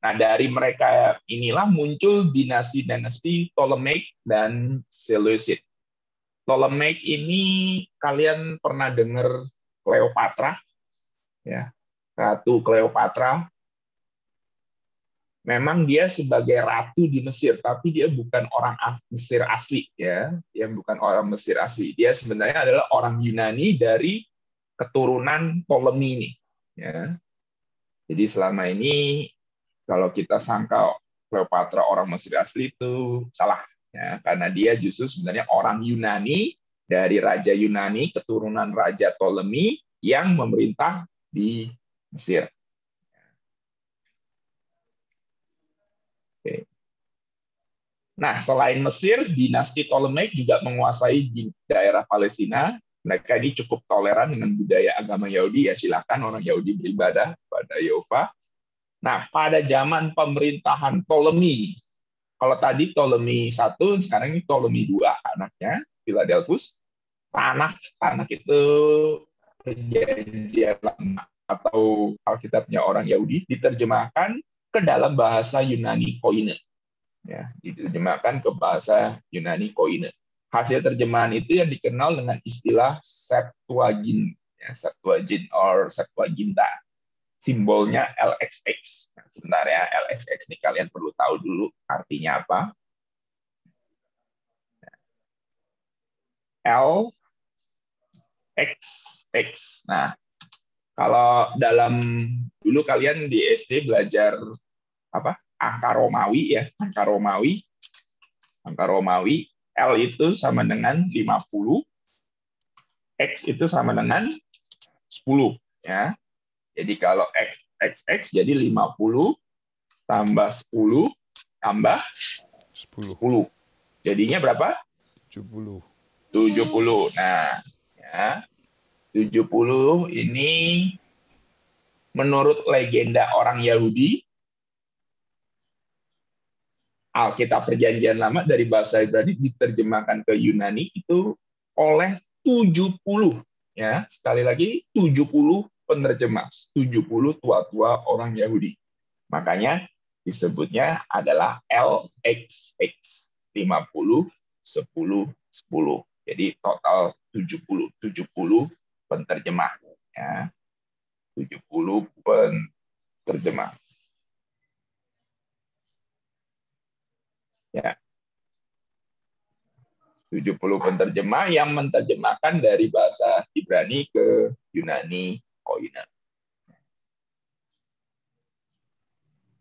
Nah, dari mereka inilah muncul dinasti-dinasti Ptolemaic dan Seleucid. Ptolemaic ini kalian pernah dengar Cleopatra, ya, Ratu Cleopatra. Memang dia sebagai ratu di Mesir, tapi dia bukan orang Mesir asli, ya. Dia bukan orang Mesir asli. Dia sebenarnya adalah orang Yunani dari keturunan Ptolemy ini, ya. Jadi selama ini kalau kita sangka Cleopatra orang Mesir asli itu salah, ya, karena dia justru sebenarnya orang Yunani dari Raja Yunani, keturunan Raja Ptolemy yang memerintah di Mesir. Oke. Nah, selain Mesir, dinasti Ptolemaic juga menguasai di daerah Palestina. Mereka ini cukup toleran dengan budaya agama Yahudi, ya silakan orang Yahudi beribadah pada Yehova. Nah, pada zaman pemerintahan Ptolemy, kalau tadi Ptolemy 1, sekarang ini Ptolemy 2, anaknya, Philadelphus, tanah itu perjanjian lama, atau Alkitabnya orang Yahudi, diterjemahkan ke dalam bahasa Yunani Koine. Ya, diterjemahkan ke bahasa Yunani Koine. Hasil terjemahan itu yang dikenal dengan istilah Septuagint, ya, Septuagint or Septuaginta. Simbolnya LXX. Nah, sebentar ya, LXX ini kalian perlu tahu dulu artinya apa. LXX. Nah, kalau dalam dulu kalian di SD belajar apa? Angka Romawi, ya, angka Romawi. Angka Romawi, L itu sama dengan 50, X itu sama dengan 10, ya. Jadi kalau XX jadi 50 tambah 10 tambah 10. Jadinya berapa? 70. 70. Nah, ya. 70 ini menurut legenda orang Yahudi, Alkitab Perjanjian Lama dari bahasa Ibrani diterjemahkan ke Yunani itu oleh 70, ya. Sekali lagi 70 penerjemah, 70 tua-tua orang Yahudi. Makanya disebutnya adalah LXX, 50, 10, 10. Jadi total 70 penerjemah, ya. 70 penerjemah. Ya. 70 penerjemah yang menerjemahkan dari bahasa Ibrani ke Yunani Koine.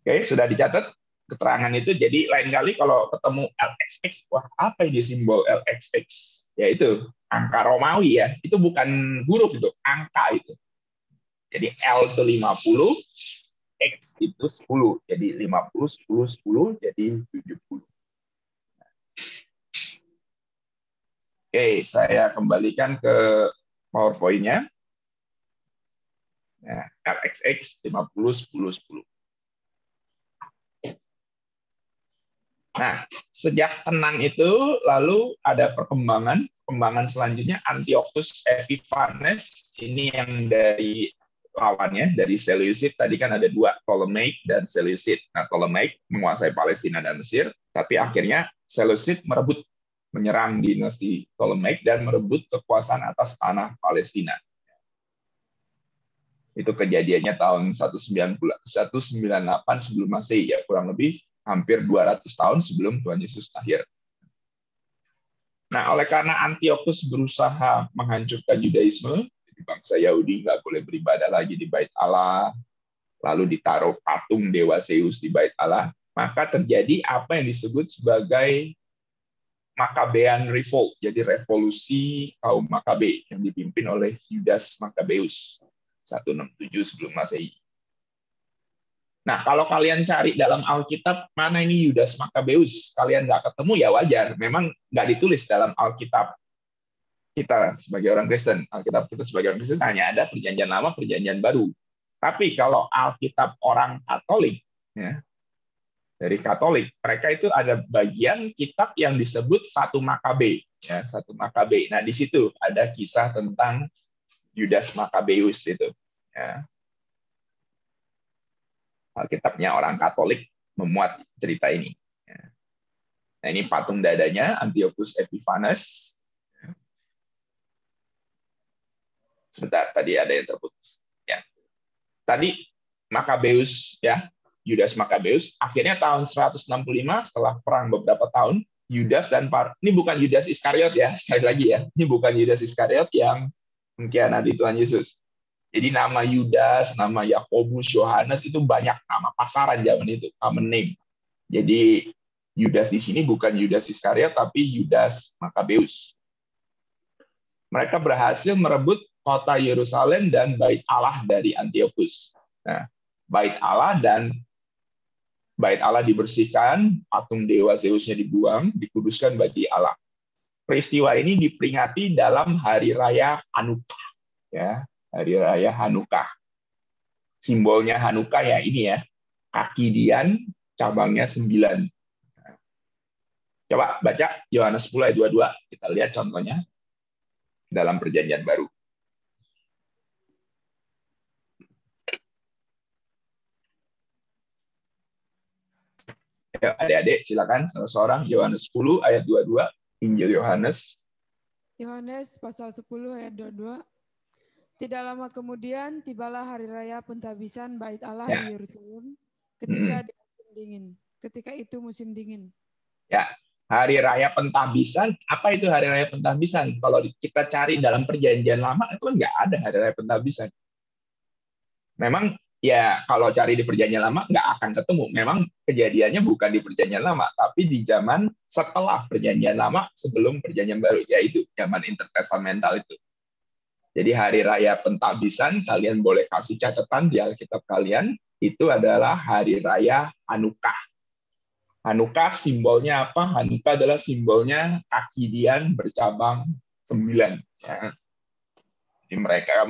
Oke, sudah dicatat keterangan itu. Jadi lain kali kalau ketemu LXX, wah apa ini simbol LXX? Yaitu angka Romawi, ya. Itu bukan huruf, itu angka itu. Jadi L itu 50, X itu 10. Jadi 50, 10, 10 jadi 70. Oke, saya kembalikan ke PowerPoint-nya. Nah, LXX 50, 10, 10. Nah, sejak tenang itu lalu ada perkembangan selanjutnya Antiochus Epiphanes, ini yang dari lawannya dari Seleucid. Tadi kan ada dua, Ptolemaic dan Seleucid. Nah, Ptolemaic menguasai Palestina dan Mesir, tapi akhirnya Seleucid menyerang dinasti Ptolemaic dan merebut kekuasaan atas tanah Palestina. Itu kejadiannya tahun 198 sebelum Masehi, ya, kurang lebih hampir 200 tahun sebelum Tuhan Yesus lahir. Nah, oleh karena Antiochus berusaha menghancurkan Yudaisme, bangsa Yahudi nggak boleh beribadah lagi di Bait Allah, lalu ditaruh patung dewa Zeus di Bait Allah, maka terjadi apa yang disebut sebagai Maccabean Revolt, jadi revolusi kaum Makabe yang dipimpin oleh Yudas Maccabeus 167 sebelum Masehi. Nah, kalau kalian cari dalam Alkitab, mana ini Yudas Maccabeus, kalian nggak ketemu, ya wajar. Memang nggak ditulis dalam Alkitab kita sebagai orang Kristen. Alkitab kita sebagai orang Kristen hanya ada Perjanjian Lama, Perjanjian Baru. Tapi kalau Alkitab orang Katolik, ya, dari Katolik, mereka itu ada bagian kitab yang disebut 1 Makabe. Ya, 1 Makabe. Nah, di situ ada kisah tentang Yudas Maccabeus itu. Ya. Alkitabnya orang Katolik memuat cerita ini. Nah, ini patung dadanya Antiochus Epiphanes. Sebentar, tadi ada yang terputus. Ya. Tadi Maccabeus, ya, Yudas Maccabeus, akhirnya tahun 165 setelah perang beberapa tahun, Yudas dan ini bukan Yudas Iskariot, ya, sekali lagi ya, ini bukan Yudas Iskariot yang mengkhianati Tuhan Yesus. Jadi nama Yudas, nama Yakobus, Yohanes itu banyak nama pasaran zaman itu, common name. Jadi Yudas di sini bukan Yudas Iskariot, tapi Yudas Maccabeus. Mereka berhasil merebut kota Yerusalem dan Bait Allah dari Antiochus. Nah, Bait Allah dibersihkan, patung dewa Zeusnya dibuang, dikuduskan bagi Allah. Peristiwa ini diperingati dalam hari raya Hanukkah, ya. Hari Raya Hanukkah. Simbolnya Hanukkah ya ini ya, kaki dian, cabangnya 9. Coba baca Yohanes 10 ayat 22, kita lihat contohnya dalam Perjanjian Baru. Ya, adik-adik silakan salah seorang, Yohanes 10 ayat 22, Injil Yohanes. Yohanes pasal 10 ayat 22. Tidak lama kemudian tibalah hari raya pentabisan Bait Allah di Yerusalem ketika itu musim dingin. Ya, hari raya pentabisan, apa itu hari raya pentabisan? Kalau kita cari dalam Perjanjian Lama itu nggak ada hari raya pentabisan. Memang ya kalau cari di Perjanjian Lama nggak akan ketemu. Memang kejadiannya bukan di Perjanjian Lama, tapi di zaman setelah Perjanjian Lama sebelum Perjanjian Baru, yaitu zaman intertestamental itu. Jadi hari raya pentabisan, kalian boleh kasih catatan di Alkitab kalian, itu adalah hari raya Hanukkah. Hanukkah simbolnya apa? Hanukkah adalah simbolnya kaki dian bercabang 9. Ya. Jadi mereka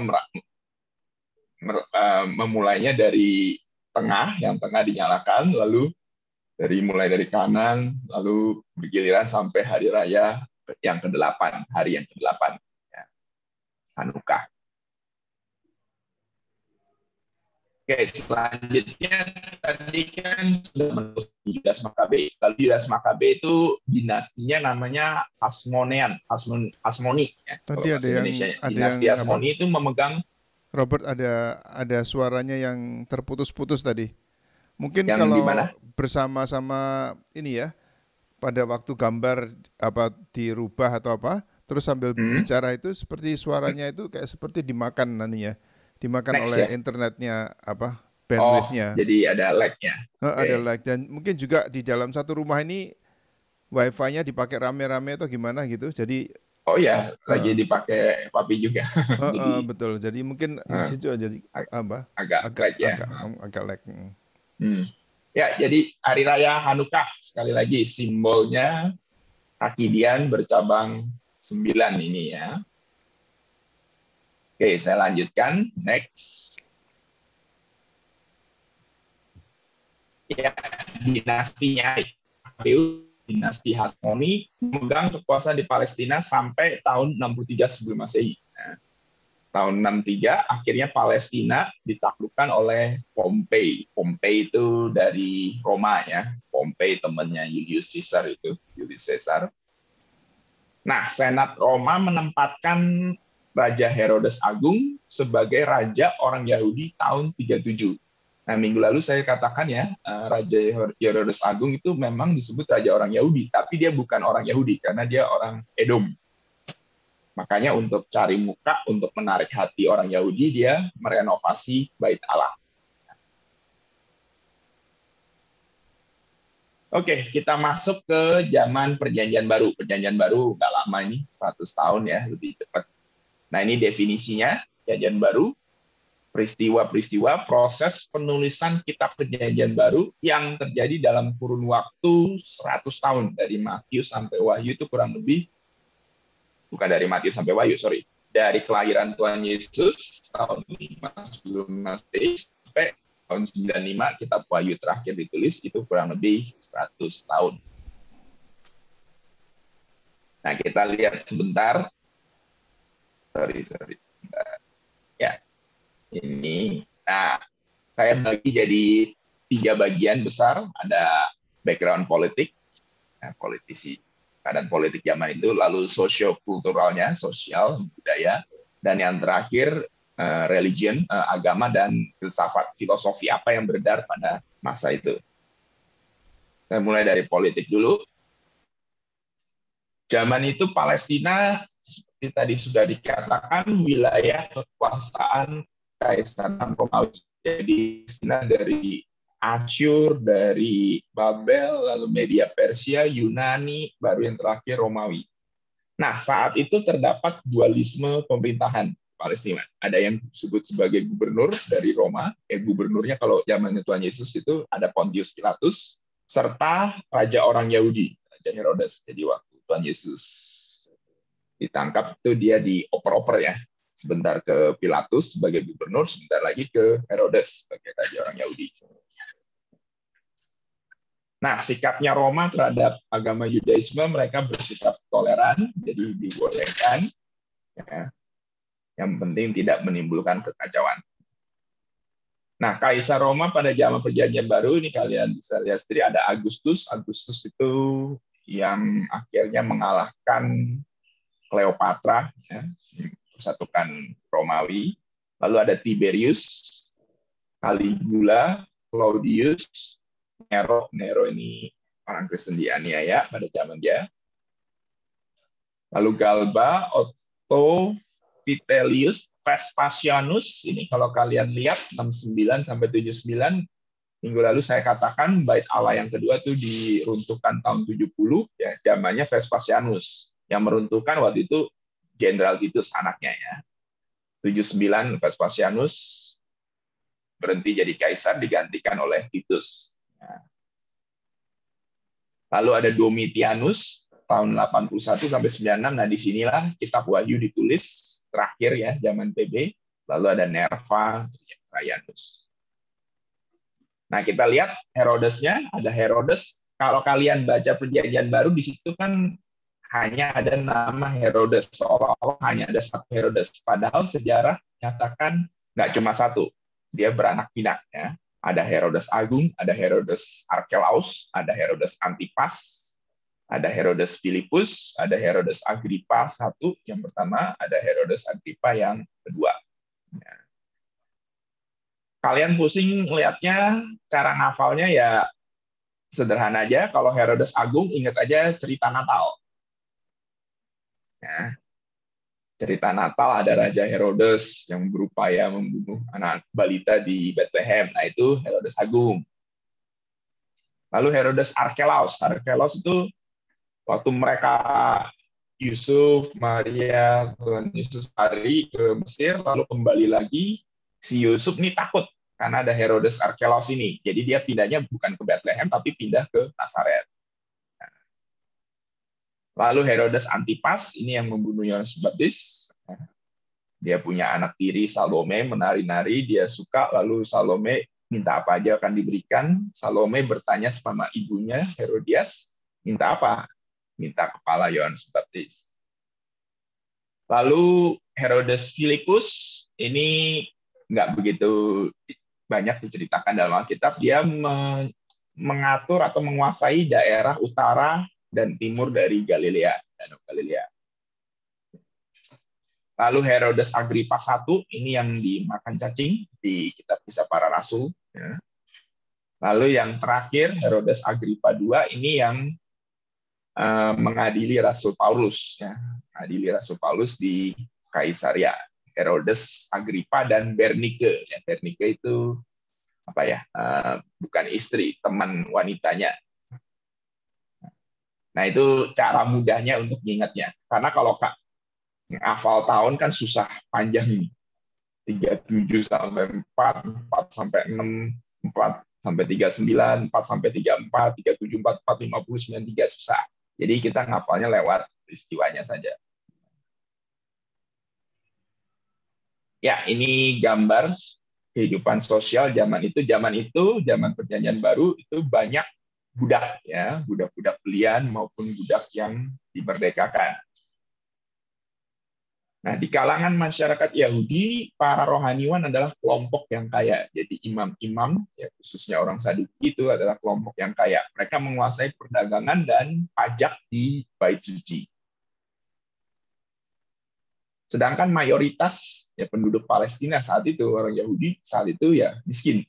memulainya dari tengah, yang tengah dinyalakan, lalu mulai dari kanan, lalu bergiliran sampai hari raya yang ke-8, hari yang ke-8. Hanukkah. Oke, selanjutnya tadi kan sudah menulis Yudas Maccabe. Lalu Yudas Maccabe itu dinastinya namanya Hasmonean, Hasmoni. Ya, tadi ada dinasti Hasmoni itu memegang. Robert, ada suaranya yang terputus-putus tadi. Mungkin yang kalau dimana? Bersama-sama ini ya, pada waktu gambar apa dirubah atau apa, terus sambil bicara itu seperti suaranya itu kayak seperti dimakan nantinya, dimakan Next, oleh ya? internetnya apa bandwidth-nya. Jadi ada lag-nya. Ada lag, dan mungkin juga di dalam satu rumah ini wifi-nya dipakai rame-rame atau gimana gitu. Jadi lagi dipakai papi juga. jadi, betul. Jadi mungkin jadi agak lag. Ya, jadi hari raya Hanukkah sekali lagi simbolnya kaki dian bercabang 9 ini ya. Oke, saya lanjutkan. Next. Ya, dinastinya dinasti Hasmoni memegang kekuasaan di Palestina sampai tahun 63 sebelum Masehi. Nah, tahun 63 akhirnya Palestina ditaklukkan oleh Pompei. Pompei itu dari Roma ya. Pompei temannya Julius Caesar itu, Julius Caesar. Nah, Senat Roma menempatkan Raja Herodes Agung sebagai raja orang Yahudi tahun 37. Nah, minggu lalu saya katakan ya, Raja Herodes Agung itu memang disebut raja orang Yahudi, tapi dia bukan orang Yahudi karena dia orang Edom. Makanya untuk cari muka, untuk menarik hati orang Yahudi, dia merenovasi Bait Allah. Oke, kita masuk ke zaman Perjanjian Baru. Perjanjian Baru nggak lama ini, 100 tahun ya, lebih cepat. Nah, ini definisinya, Perjanjian Baru, peristiwa-peristiwa proses penulisan kitab Perjanjian Baru yang terjadi dalam kurun waktu 100 tahun, dari Matius sampai Wahyu itu kurang lebih, bukan dari Matius sampai Wahyu, sorry, dari kelahiran Tuhan Yesus tahun 5 sebelum Masehi sampai tahun 95 kitab Wahyu terakhir ditulis, itu kurang lebih 100 tahun. Nah, kita lihat sebentar. Sorry. Ya, ini. Nah, saya bagi jadi 3 bagian besar. Ada background politik, politisi, keadaan politik zaman itu, lalu sosio-kulturalnya, sosial, budaya, dan yang terakhir religion, agama, dan filsafat, filosofi apa yang beredar pada masa itu. Saya mulai dari politik dulu. Zaman itu Palestina, seperti tadi sudah dikatakan, wilayah kekuasaan Kaisaran Romawi. Jadi Palestina dari Asyur, dari Babel, lalu Media Persia, Yunani, baru yang terakhir Romawi. Nah, saat itu terdapat dualisme pemerintahan Palestina. Ada yang disebut sebagai gubernur dari Roma, gubernurnya kalau zamannya Tuhan Yesus itu ada Pontius Pilatus, serta raja orang Yahudi, Raja Herodes. Jadi waktu Tuhan Yesus ditangkap itu dia dioper-oper ya. Sebentar ke Pilatus sebagai gubernur, sebentar lagi ke Herodes sebagai raja orang Yahudi. Nah, sikapnya Roma terhadap agama Yudaisme, mereka bersikap toleran, jadi dibolehkan. Ya. Yang penting tidak menimbulkan kekacauan. Nah, Kaisar Roma pada zaman Perjanjian Baru, ini kalian bisa lihat sendiri, ada Agustus. Agustus itu yang akhirnya mengalahkan Cleopatra, ya, persatukan Romawi. Lalu ada Tiberius, Caligula, Claudius, Nero ini orang Kristen dianiaya pada zaman dia. Lalu Galba, Otto, Vitellius, Vespasianus, ini kalau kalian lihat 69 sampai 79, minggu lalu saya katakan bait Allah yang kedua itu diruntuhkan tahun 70, ya zamannya Vespasianus. Yang meruntuhkan waktu itu Jenderal Titus anaknya ya. 79 Vespasianus berhenti jadi kaisar, digantikan oleh Titus. Lalu ada Domitianus tahun 81 sampai 96. Nah, disinilah kitab Wahyu ditulis terakhir ya, zaman PB. Lalu ada Nerva, Trajanus. Nah, kita lihat Herodesnya, ada Herodes. Kalau kalian baca Perjanjian Baru, di situ kan hanya ada nama Herodes, seolah-olah hanya ada satu Herodes. Padahal sejarah nyatakan nggak cuma satu, dia beranak pinak ya. Ada Herodes Agung, ada Herodes Archelaus, ada Herodes Antipas, ada Herodes Filipus, ada Herodes Agrippa I yang pertama, ada Herodes Agrippa yang kedua. Ya. Kalian pusing lihatnya, cara ngafalnya ya sederhana aja. Kalau Herodes Agung, ingat aja cerita Natal. Ya. Cerita Natal ada Raja Herodes yang berupaya membunuh anak balita di Bethlehem. Nah, itu Herodes Agung. Lalu Herodes Archelaus. Archelaus itu waktu mereka Yusuf, Maria, Tuhan Yesus lari ke Mesir, lalu kembali lagi, si Yusuf ini takut karena ada Herodes Archelaus ini. Jadi dia pindahnya bukan ke Bethlehem, tapi pindah ke Nazaret. Lalu Herodes Antipas, ini yang membunuh Yohanes Pembaptis. Dia punya anak tiri Salome, menari-nari, dia suka, lalu Salome minta apa aja akan diberikan. Salome bertanya sama ibunya, Herodias, minta apa? Minta kepala Yohanes Pembaptis. Lalu Herodes Philippus ini nggak begitu banyak diceritakan dalam Alkitab. Dia mengatur atau menguasai daerah utara dan timur dari Galilea, Danau Galilea. Lalu Herodes Agrippa I, ini yang dimakan cacing di kitab Kisah Para Rasul. Ya. Lalu yang terakhir, Herodes Agrippa II, ini yang mengadili Rasul Paulus. Ya. Mengadili Rasul Paulus di Kaisaria. Herodes Agrippa dan Bernike. Ya, Bernike itu apa ya? Bukan istri, teman wanitanya. Nah, itu cara mudahnya untuk mengingatnya. Karena kalau hafal tahun kan susah, panjang ini. 37 sampai 4, 4 sampai 6, 4 sampai 39, 4 sampai 34, 374, 4, 50, 93, susah. Jadi kita ngafalnya lewat peristiwanya saja. Ya, ini gambar kehidupan sosial zaman itu. Zaman Perjanjian Baru itu banyak budak, ya, budak-budak belian maupun budak yang dimerdekakan. Nah, di kalangan masyarakat Yahudi, para rohaniwan adalah kelompok yang kaya. Jadi imam-imam, ya, khususnya orang Saduki, itu adalah kelompok yang kaya. Mereka menguasai perdagangan dan pajak di Bait Suci. Sedangkan mayoritas ya, penduduk Palestina saat itu, orang Yahudi saat itu ya miskin.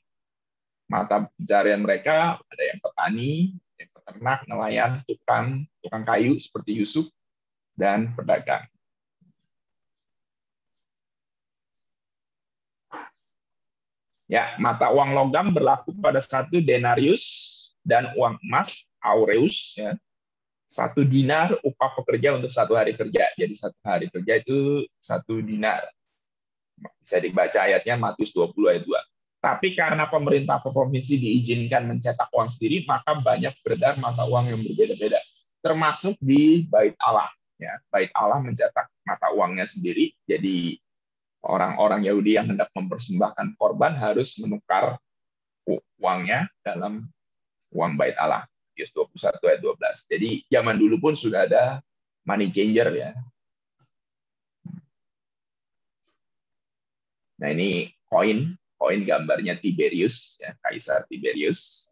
Mata pencarian mereka ada yang petani, yang peternak, nelayan, tukang kayu seperti Yusuf, dan pedagang. Ya, mata uang logam berlaku pada 1 denarius dan uang emas aureus. Ya. 1 dinar upah pekerja untuk 1 hari kerja. Jadi 1 hari kerja itu 1 dinar. Bisa dibaca ayatnya Matius 20 ayat 2. Tapi karena pemerintah provinsi diizinkan mencetak uang sendiri, maka banyak beredar mata uang yang berbeda-beda. Termasuk di Bait Allah. Ya, Bait Allah mencetak mata uangnya sendiri. Jadi orang-orang Yahudi yang hendak mempersembahkan korban harus menukar uangnya dalam uang Bait Allah. Matius 21 ayat 12. Jadi zaman dulu pun sudah ada money changer, ya. Nah, ini koin gambarnya Tiberius, ya, Kaisar Tiberius.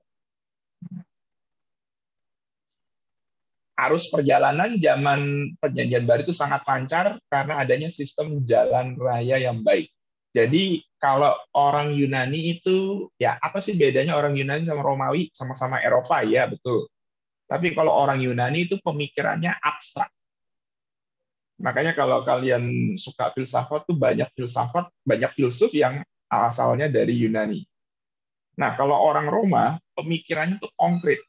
Arus perjalanan zaman Perjanjian Baru itu sangat lancar karena adanya sistem jalan raya yang baik. Jadi kalau orang Yunani itu, ya apa sih bedanya orang Yunani sama Romawi? Sama-sama Eropa, ya betul. Tapi kalau orang Yunani itu pemikirannya abstrak. Makanya kalau kalian suka filsafat tuh banyak filsuf yang asalnya dari Yunani. Nah, kalau orang Roma pemikirannya tuh konkret.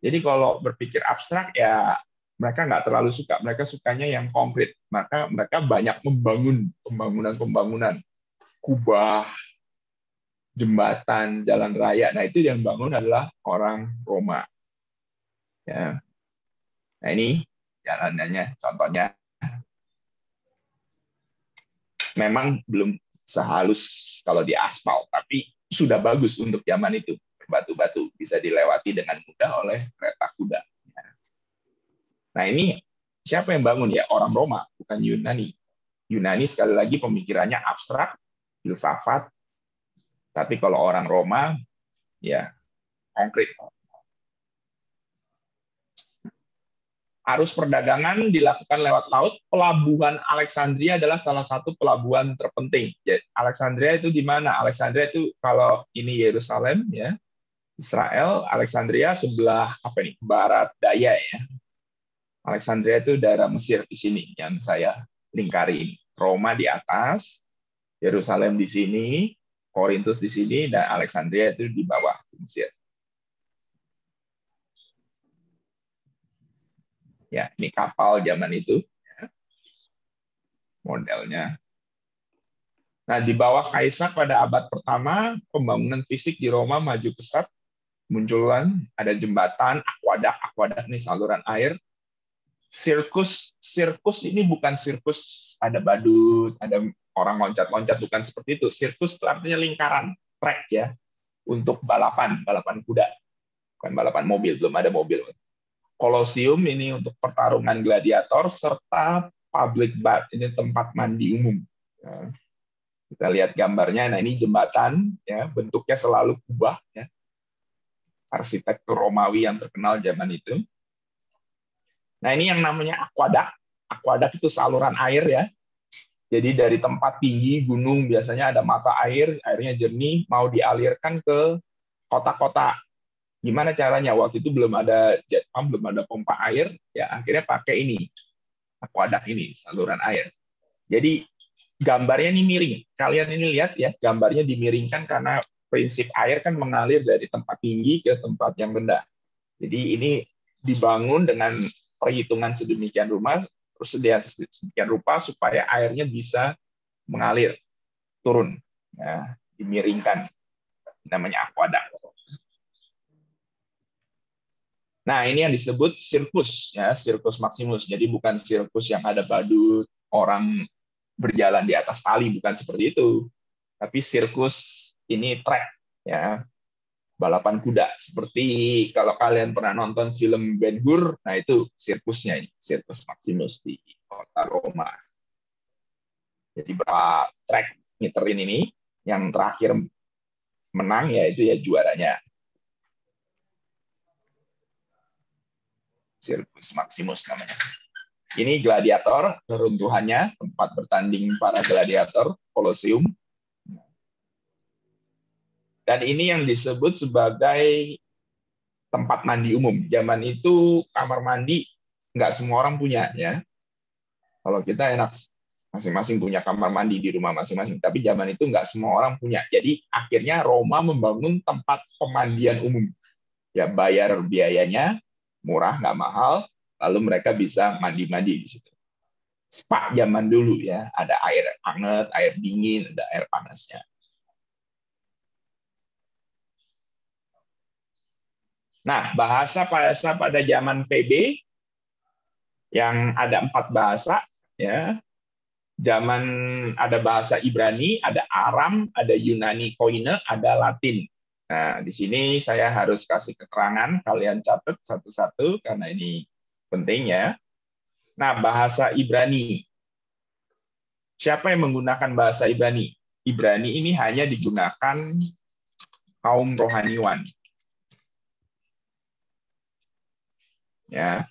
Jadi kalau berpikir abstrak ya mereka nggak terlalu suka. Mereka sukanya yang konkret. Maka mereka banyak membangun pembangunan, kubah, jembatan, jalan raya. Nah, itu yang bangun adalah orang Roma. Ya. Nah, ini jalanannya, contohnya. Memang belum sehalus kalau di aspal, tapi sudah bagus untuk zaman itu. Batu-batu bisa dilewati dengan mudah oleh kereta kuda. Nah, ini siapa yang bangun? Ya orang Roma, bukan Yunani. Yunani sekali lagi pemikirannya abstrak, filsafat. Tapi kalau orang Roma, ya konkret. Arus perdagangan dilakukan lewat laut. Pelabuhan Alexandria adalah salah satu pelabuhan terpenting. Jadi, Alexandria itu di mana? Alexandria itu kalau ini Yerusalem, ya, Israel, Alexandria sebelah apa nih? Barat daya, ya. Alexandria itu daerah Mesir di sini yang saya lingkari. Roma di atas, Yerusalem di sini, Korintus di sini, dan Alexandria itu di bawah Mesir. Ya, ini kapal zaman itu, modelnya. Nah, di bawah Kaisar pada abad pertama, pembangunan fisik di Roma maju pesat, munculan ada jembatan, aqueduct ini saluran air. Sirkus ini bukan sirkus ada badut, ada orang loncat-loncat, bukan seperti itu. Sirkus itu artinya lingkaran, track ya, untuk balapan kuda, bukan balapan mobil, belum ada mobil. Kolosium ini untuk pertarungan gladiator, serta public bath, ini tempat mandi umum. Ya. Kita lihat gambarnya. Nah, ini jembatan, ya, bentuknya selalu kubah, ya. Arsitektur Romawi yang terkenal zaman itu. Nah, ini yang namanya aqueduct. Aqueduct itu saluran air, ya. Jadi dari tempat tinggi gunung biasanya ada mata air, airnya jernih, mau dialirkan ke kota-kota. Gimana caranya? Waktu itu belum ada jet pump, belum ada pompa air, ya akhirnya pakai ini, aqueduct ini, saluran air. Jadi gambarnya ini miring. Kalian ini lihat ya, gambarnya dimiringkan karena prinsip air kan mengalir dari tempat tinggi ke tempat yang rendah. Jadi ini dibangun dengan perhitungan sedemikian rupa supaya airnya bisa mengalir turun, ya, dimiringkan, namanya aqueduct. Nah, ini yang disebut sirkus, ya, sirkus Maximus. Jadi bukan sirkus yang ada badut, orang berjalan di atas tali, bukan seperti itu. Tapi sirkus ini trek, ya, balapan kuda. Seperti kalau kalian pernah nonton film Ben-Hur, nah itu sirkusnya ini, sirkus Maximus di kota Roma. Jadi berapa trek ngiterin ini, yang terakhir menang yaitu ya juaranya. Sirkus Maximus namanya. Ini gladiator, reruntuhannya, tempat bertanding para gladiator, Colosseum. Dan ini yang disebut sebagai tempat mandi umum. Zaman itu kamar mandi nggak semua orang punya, ya. Kalau kita enak masing-masing punya kamar mandi di rumah masing-masing, tapi zaman itu nggak semua orang punya. Jadi akhirnya Roma membangun tempat pemandian umum. Ya, bayar biayanya murah, nggak mahal, lalu mereka bisa mandi-mandi di situ. Spa zaman dulu, ya, ada air hangat, air dingin, ada air panasnya. Nah, bahasa pada zaman PB yang ada 4 bahasa, ya. Zaman ada bahasa Ibrani, ada Aram, ada Yunani Koine, ada Latin. Nah, di sini saya harus kasih keterangan, kalian catat satu-satu karena ini penting, ya. Nah, bahasa Ibrani. Siapa yang menggunakan bahasa Ibrani? Ibrani ini hanya digunakan kaum rohaniwan. Ya.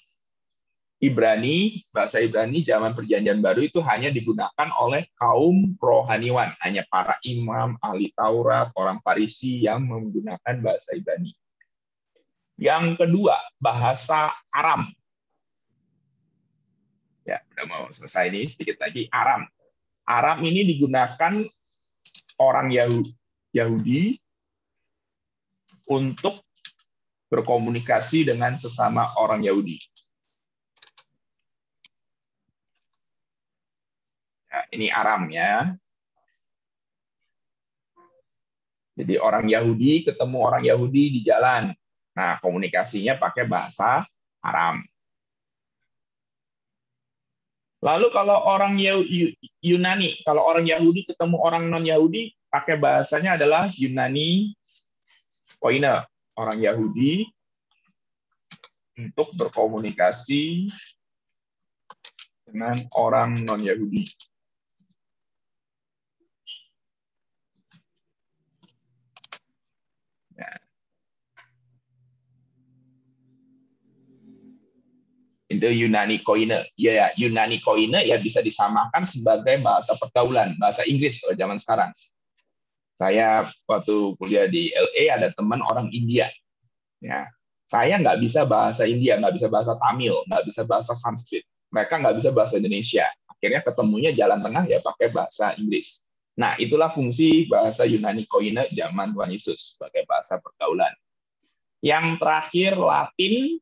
Bahasa Ibrani zaman Perjanjian Baru itu hanya digunakan oleh kaum rohaniwan, hanya para imam, ahli Taurat, orang Farisi yang menggunakan bahasa Ibrani. Yang kedua, bahasa Aram. Ya, udah mau selesai ini, sedikit lagi. Aram. Aram ini digunakan orang Yahudi untuk berkomunikasi dengan sesama orang Yahudi. Nah, ini Aram, ya. Jadi orang Yahudi ketemu orang Yahudi di jalan. Nah, komunikasinya pakai bahasa Aram. Lalu kalau orang Yunani, kalau orang Yahudi ketemu orang non-Yahudi, pakai bahasanya adalah Yunani Koine. Orang Yahudi untuk berkomunikasi dengan orang non-Yahudi. Itu Yunani Koine. Ya, Yunani Koine ya bisa disamakan sebagai bahasa pergaulan, bahasa Inggris kalau zaman sekarang. Saya waktu kuliah di LA ada teman orang India. Ya, saya nggak bisa bahasa India, nggak bisa bahasa Tamil, nggak bisa bahasa Sanskrit. Mereka nggak bisa bahasa Indonesia. Akhirnya ketemunya jalan tengah ya pakai bahasa Inggris. Nah, itulah fungsi bahasa Yunani Koine zaman Tuhan Yesus sebagai bahasa pergaulan. Yang terakhir Latin.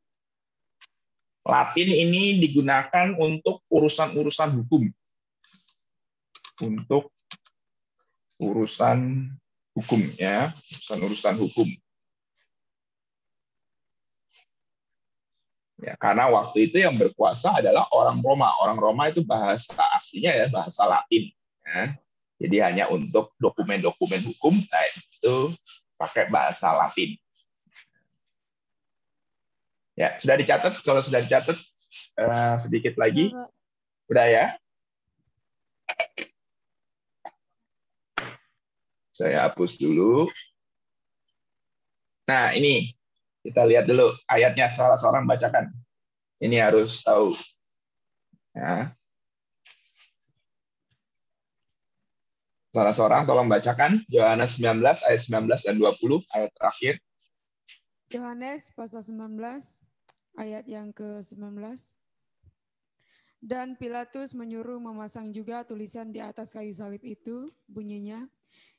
Latin ini digunakan untuk urusan-urusan hukum. Untuk urusan hukum, ya, urusan-urusan hukum. Ya, karena waktu itu yang berkuasa adalah orang Roma. Orang Roma itu bahasa aslinya ya bahasa Latin. Ya. Jadi hanya untuk dokumen-dokumen hukum, nah itu pakai bahasa Latin. Ya, sudah dicatat? Kalau sudah dicatat, sedikit lagi. Udah ya? Saya hapus dulu. Nah, ini kita lihat dulu ayatnya, salah seorang bacakan. Ini harus tahu. Ya. Salah seorang tolong bacakan Yohanes 19 ayat 19 dan 20 ayat terakhir. Yohanes pasal 19 ayat yang ke-19. Dan Pilatus menyuruh memasang juga tulisan di atas kayu salib itu, bunyinya,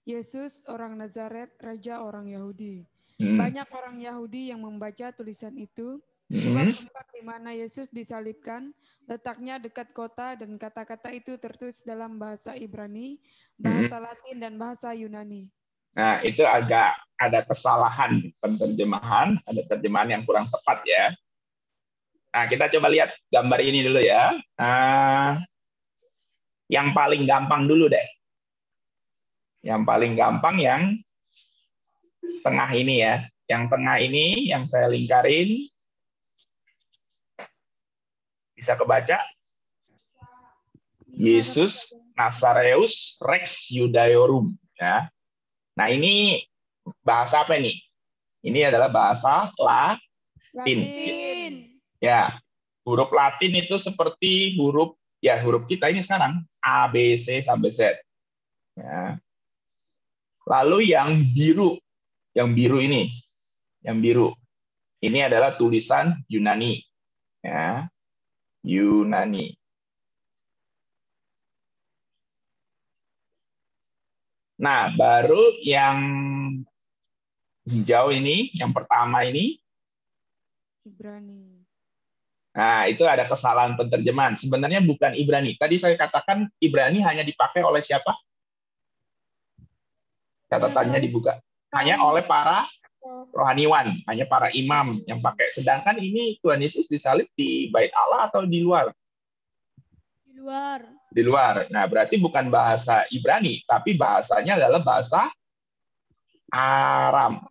Yesus orang Nazaret, Raja orang Yahudi. Banyak orang Yahudi yang membaca tulisan itu, sebab tempat di mana Yesus disalibkan letaknya dekat kota dan kata-kata itu tertulis dalam bahasa Ibrani, bahasa Latin, dan bahasa Yunani. Nah, itu agak ada kesalahan penerjemahan, ada terjemahan yang kurang tepat ya. Nah, kita coba lihat gambar ini dulu ya. Yang paling gampang dulu deh. Yang paling gampang yang tengah ini ya. Yang tengah ini yang saya lingkarin. Bisa kebaca? Yesus Nazareus Rex Judaeorum. Ya. Nah, ini bahasa apa ini? Ini adalah bahasa Latin. Ya, huruf Latin itu seperti huruf kita ini sekarang A, B, C sampai Z. Ya. Lalu yang biru ini, ini adalah tulisan Yunani. Ya, Yunani. Nah, baru yang hijau ini, yang pertama ini, Ibrani. Nah, itu ada kesalahan penerjemahan. Sebenarnya bukan Ibrani. Tadi saya katakan Ibrani hanya dipakai oleh siapa? Catatannya dibuka. Hanya oleh para rohaniwan, hanya para imam yang pakai. Sedangkan ini Tuhan Yesus disalib di Bait Allah atau di luar? Di luar. Di luar. Nah, berarti bukan bahasa Ibrani, tapi bahasanya adalah bahasa Aram.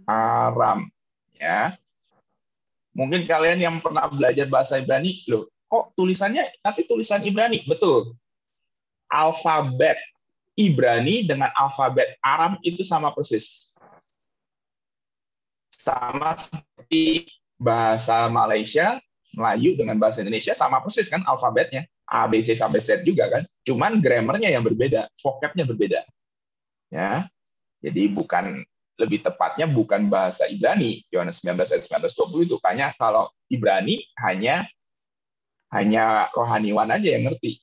Aram. Ya. Mungkin kalian yang pernah belajar bahasa Ibrani, loh, kok tulisannya, tapi tulisan Ibrani, betul. Alfabet Ibrani dengan alfabet Aram itu sama persis. Sama seperti bahasa Malaysia, Melayu dengan bahasa Indonesia sama persis kan alfabetnya. A, B, C sampai Z juga kan. Cuman grammarnya yang berbeda, vocabnya berbeda. Ya. Jadi lebih tepatnya bukan bahasa Ibrani. Yohanes 19 ayat 19-20 itu kayaknya kalau Ibrani hanya rohaniwan aja yang ngerti.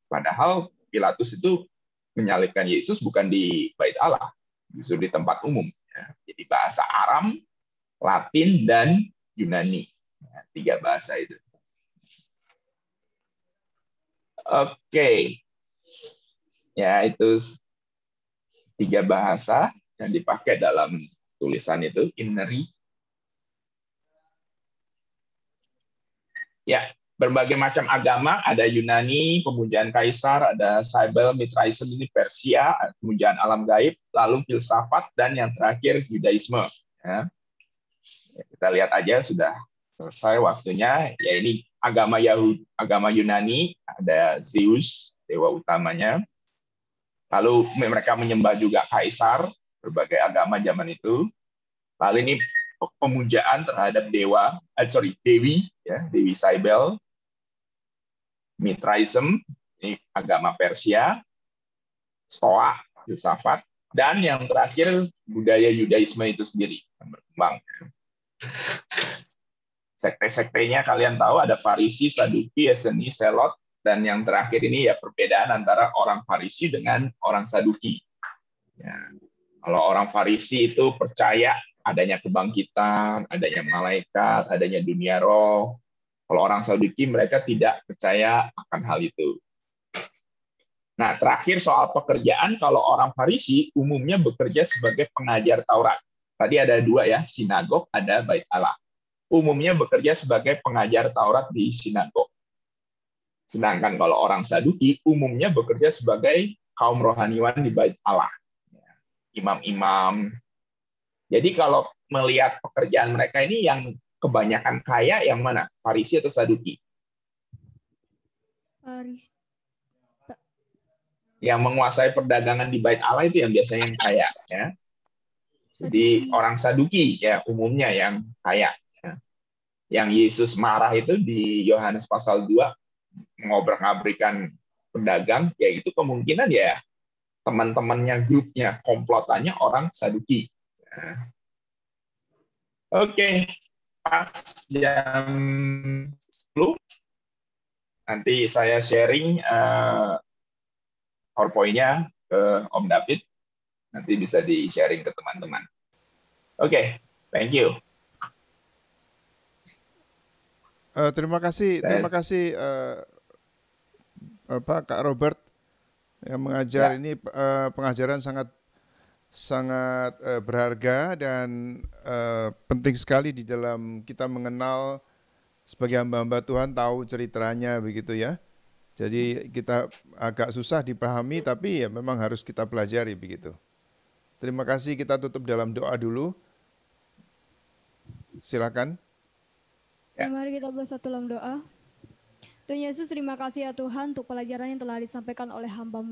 Padahal Pilatus itu menyalibkan Yesus bukan di Bait Allah, justru di tempat umum. Jadi bahasa Aram, Latin, dan Yunani. 3 bahasa itu. Oke. Ya, itu 3 bahasa yang dipakai dalam tulisan itu, Ineri. Ya, berbagai macam agama, ada Yunani, pemujaan kaisar, ada Cybele, Mithraism, ini Persia, pemujaan alam gaib, lalu filsafat, dan yang terakhir Yudaisme. Ya. Kita lihat aja, sudah selesai waktunya. Ya, ini agama Yunani, ada Zeus, dewa utamanya. Lalu mereka menyembah juga kaisar, berbagai agama zaman itu. Lalu ini pemujaan terhadap dewi, ya, Dewi Cybele, Mithraism, ini agama Persia, Stoa, filsafat, dan yang terakhir budaya Yudaisme itu sendiri yang berkembang. Sekte-sektenya kalian tahu ada Farisi, Saduki, Eseni, Selot, dan yang terakhir ini ya perbedaan antara orang Farisi dengan orang Saduki. Ya. Kalau orang Farisi itu percaya adanya kebangkitan, adanya malaikat, adanya dunia roh. Kalau orang Saduki mereka tidak percaya akan hal itu. Nah, terakhir soal pekerjaan, kalau orang Farisi umumnya bekerja sebagai pengajar Taurat. Tadi ada 2 ya, sinagog, ada Bait Allah. Umumnya bekerja sebagai pengajar Taurat di sinagog. Sedangkan kalau orang Saduki umumnya bekerja sebagai kaum rohaniwan di Bait Allah. Imam-imam. Jadi kalau melihat pekerjaan mereka ini yang kebanyakan kaya yang mana? Farisi atau Saduki? Aris. Yang menguasai perdagangan di Bait Allah itu yang biasanya yang kaya, ya. Jadi Saduki. orang Saduki ya umumnya yang kaya. Ya. Yang Yesus marah itu di Yohanes pasal 2 ngobrak-ngabrikan pedagang, ya itu kemungkinan ya teman-temannya, grupnya, komplotannya orang Saduki. Nah, oke, pas jam 10 nanti saya sharing PowerPoint-nya ke Om David, nanti bisa di-sharing ke teman-teman. Oke, thank you. Terima kasih Kak Robert yang mengajar. Ya. Ini pengajaran sangat berharga dan penting sekali di dalam kita mengenal sebagai hamba-hamba Tuhan, tahu ceritanya begitu ya. Jadi kita agak susah dipahami, tapi ya memang harus kita pelajari begitu. Terima kasih, kita tutup dalam doa dulu. Silakan. Ya, mari kita bersatu dalam doa. Tuhan Yesus, terima kasih ya Tuhan untuk pelajaran yang telah disampaikan oleh hamba-Mu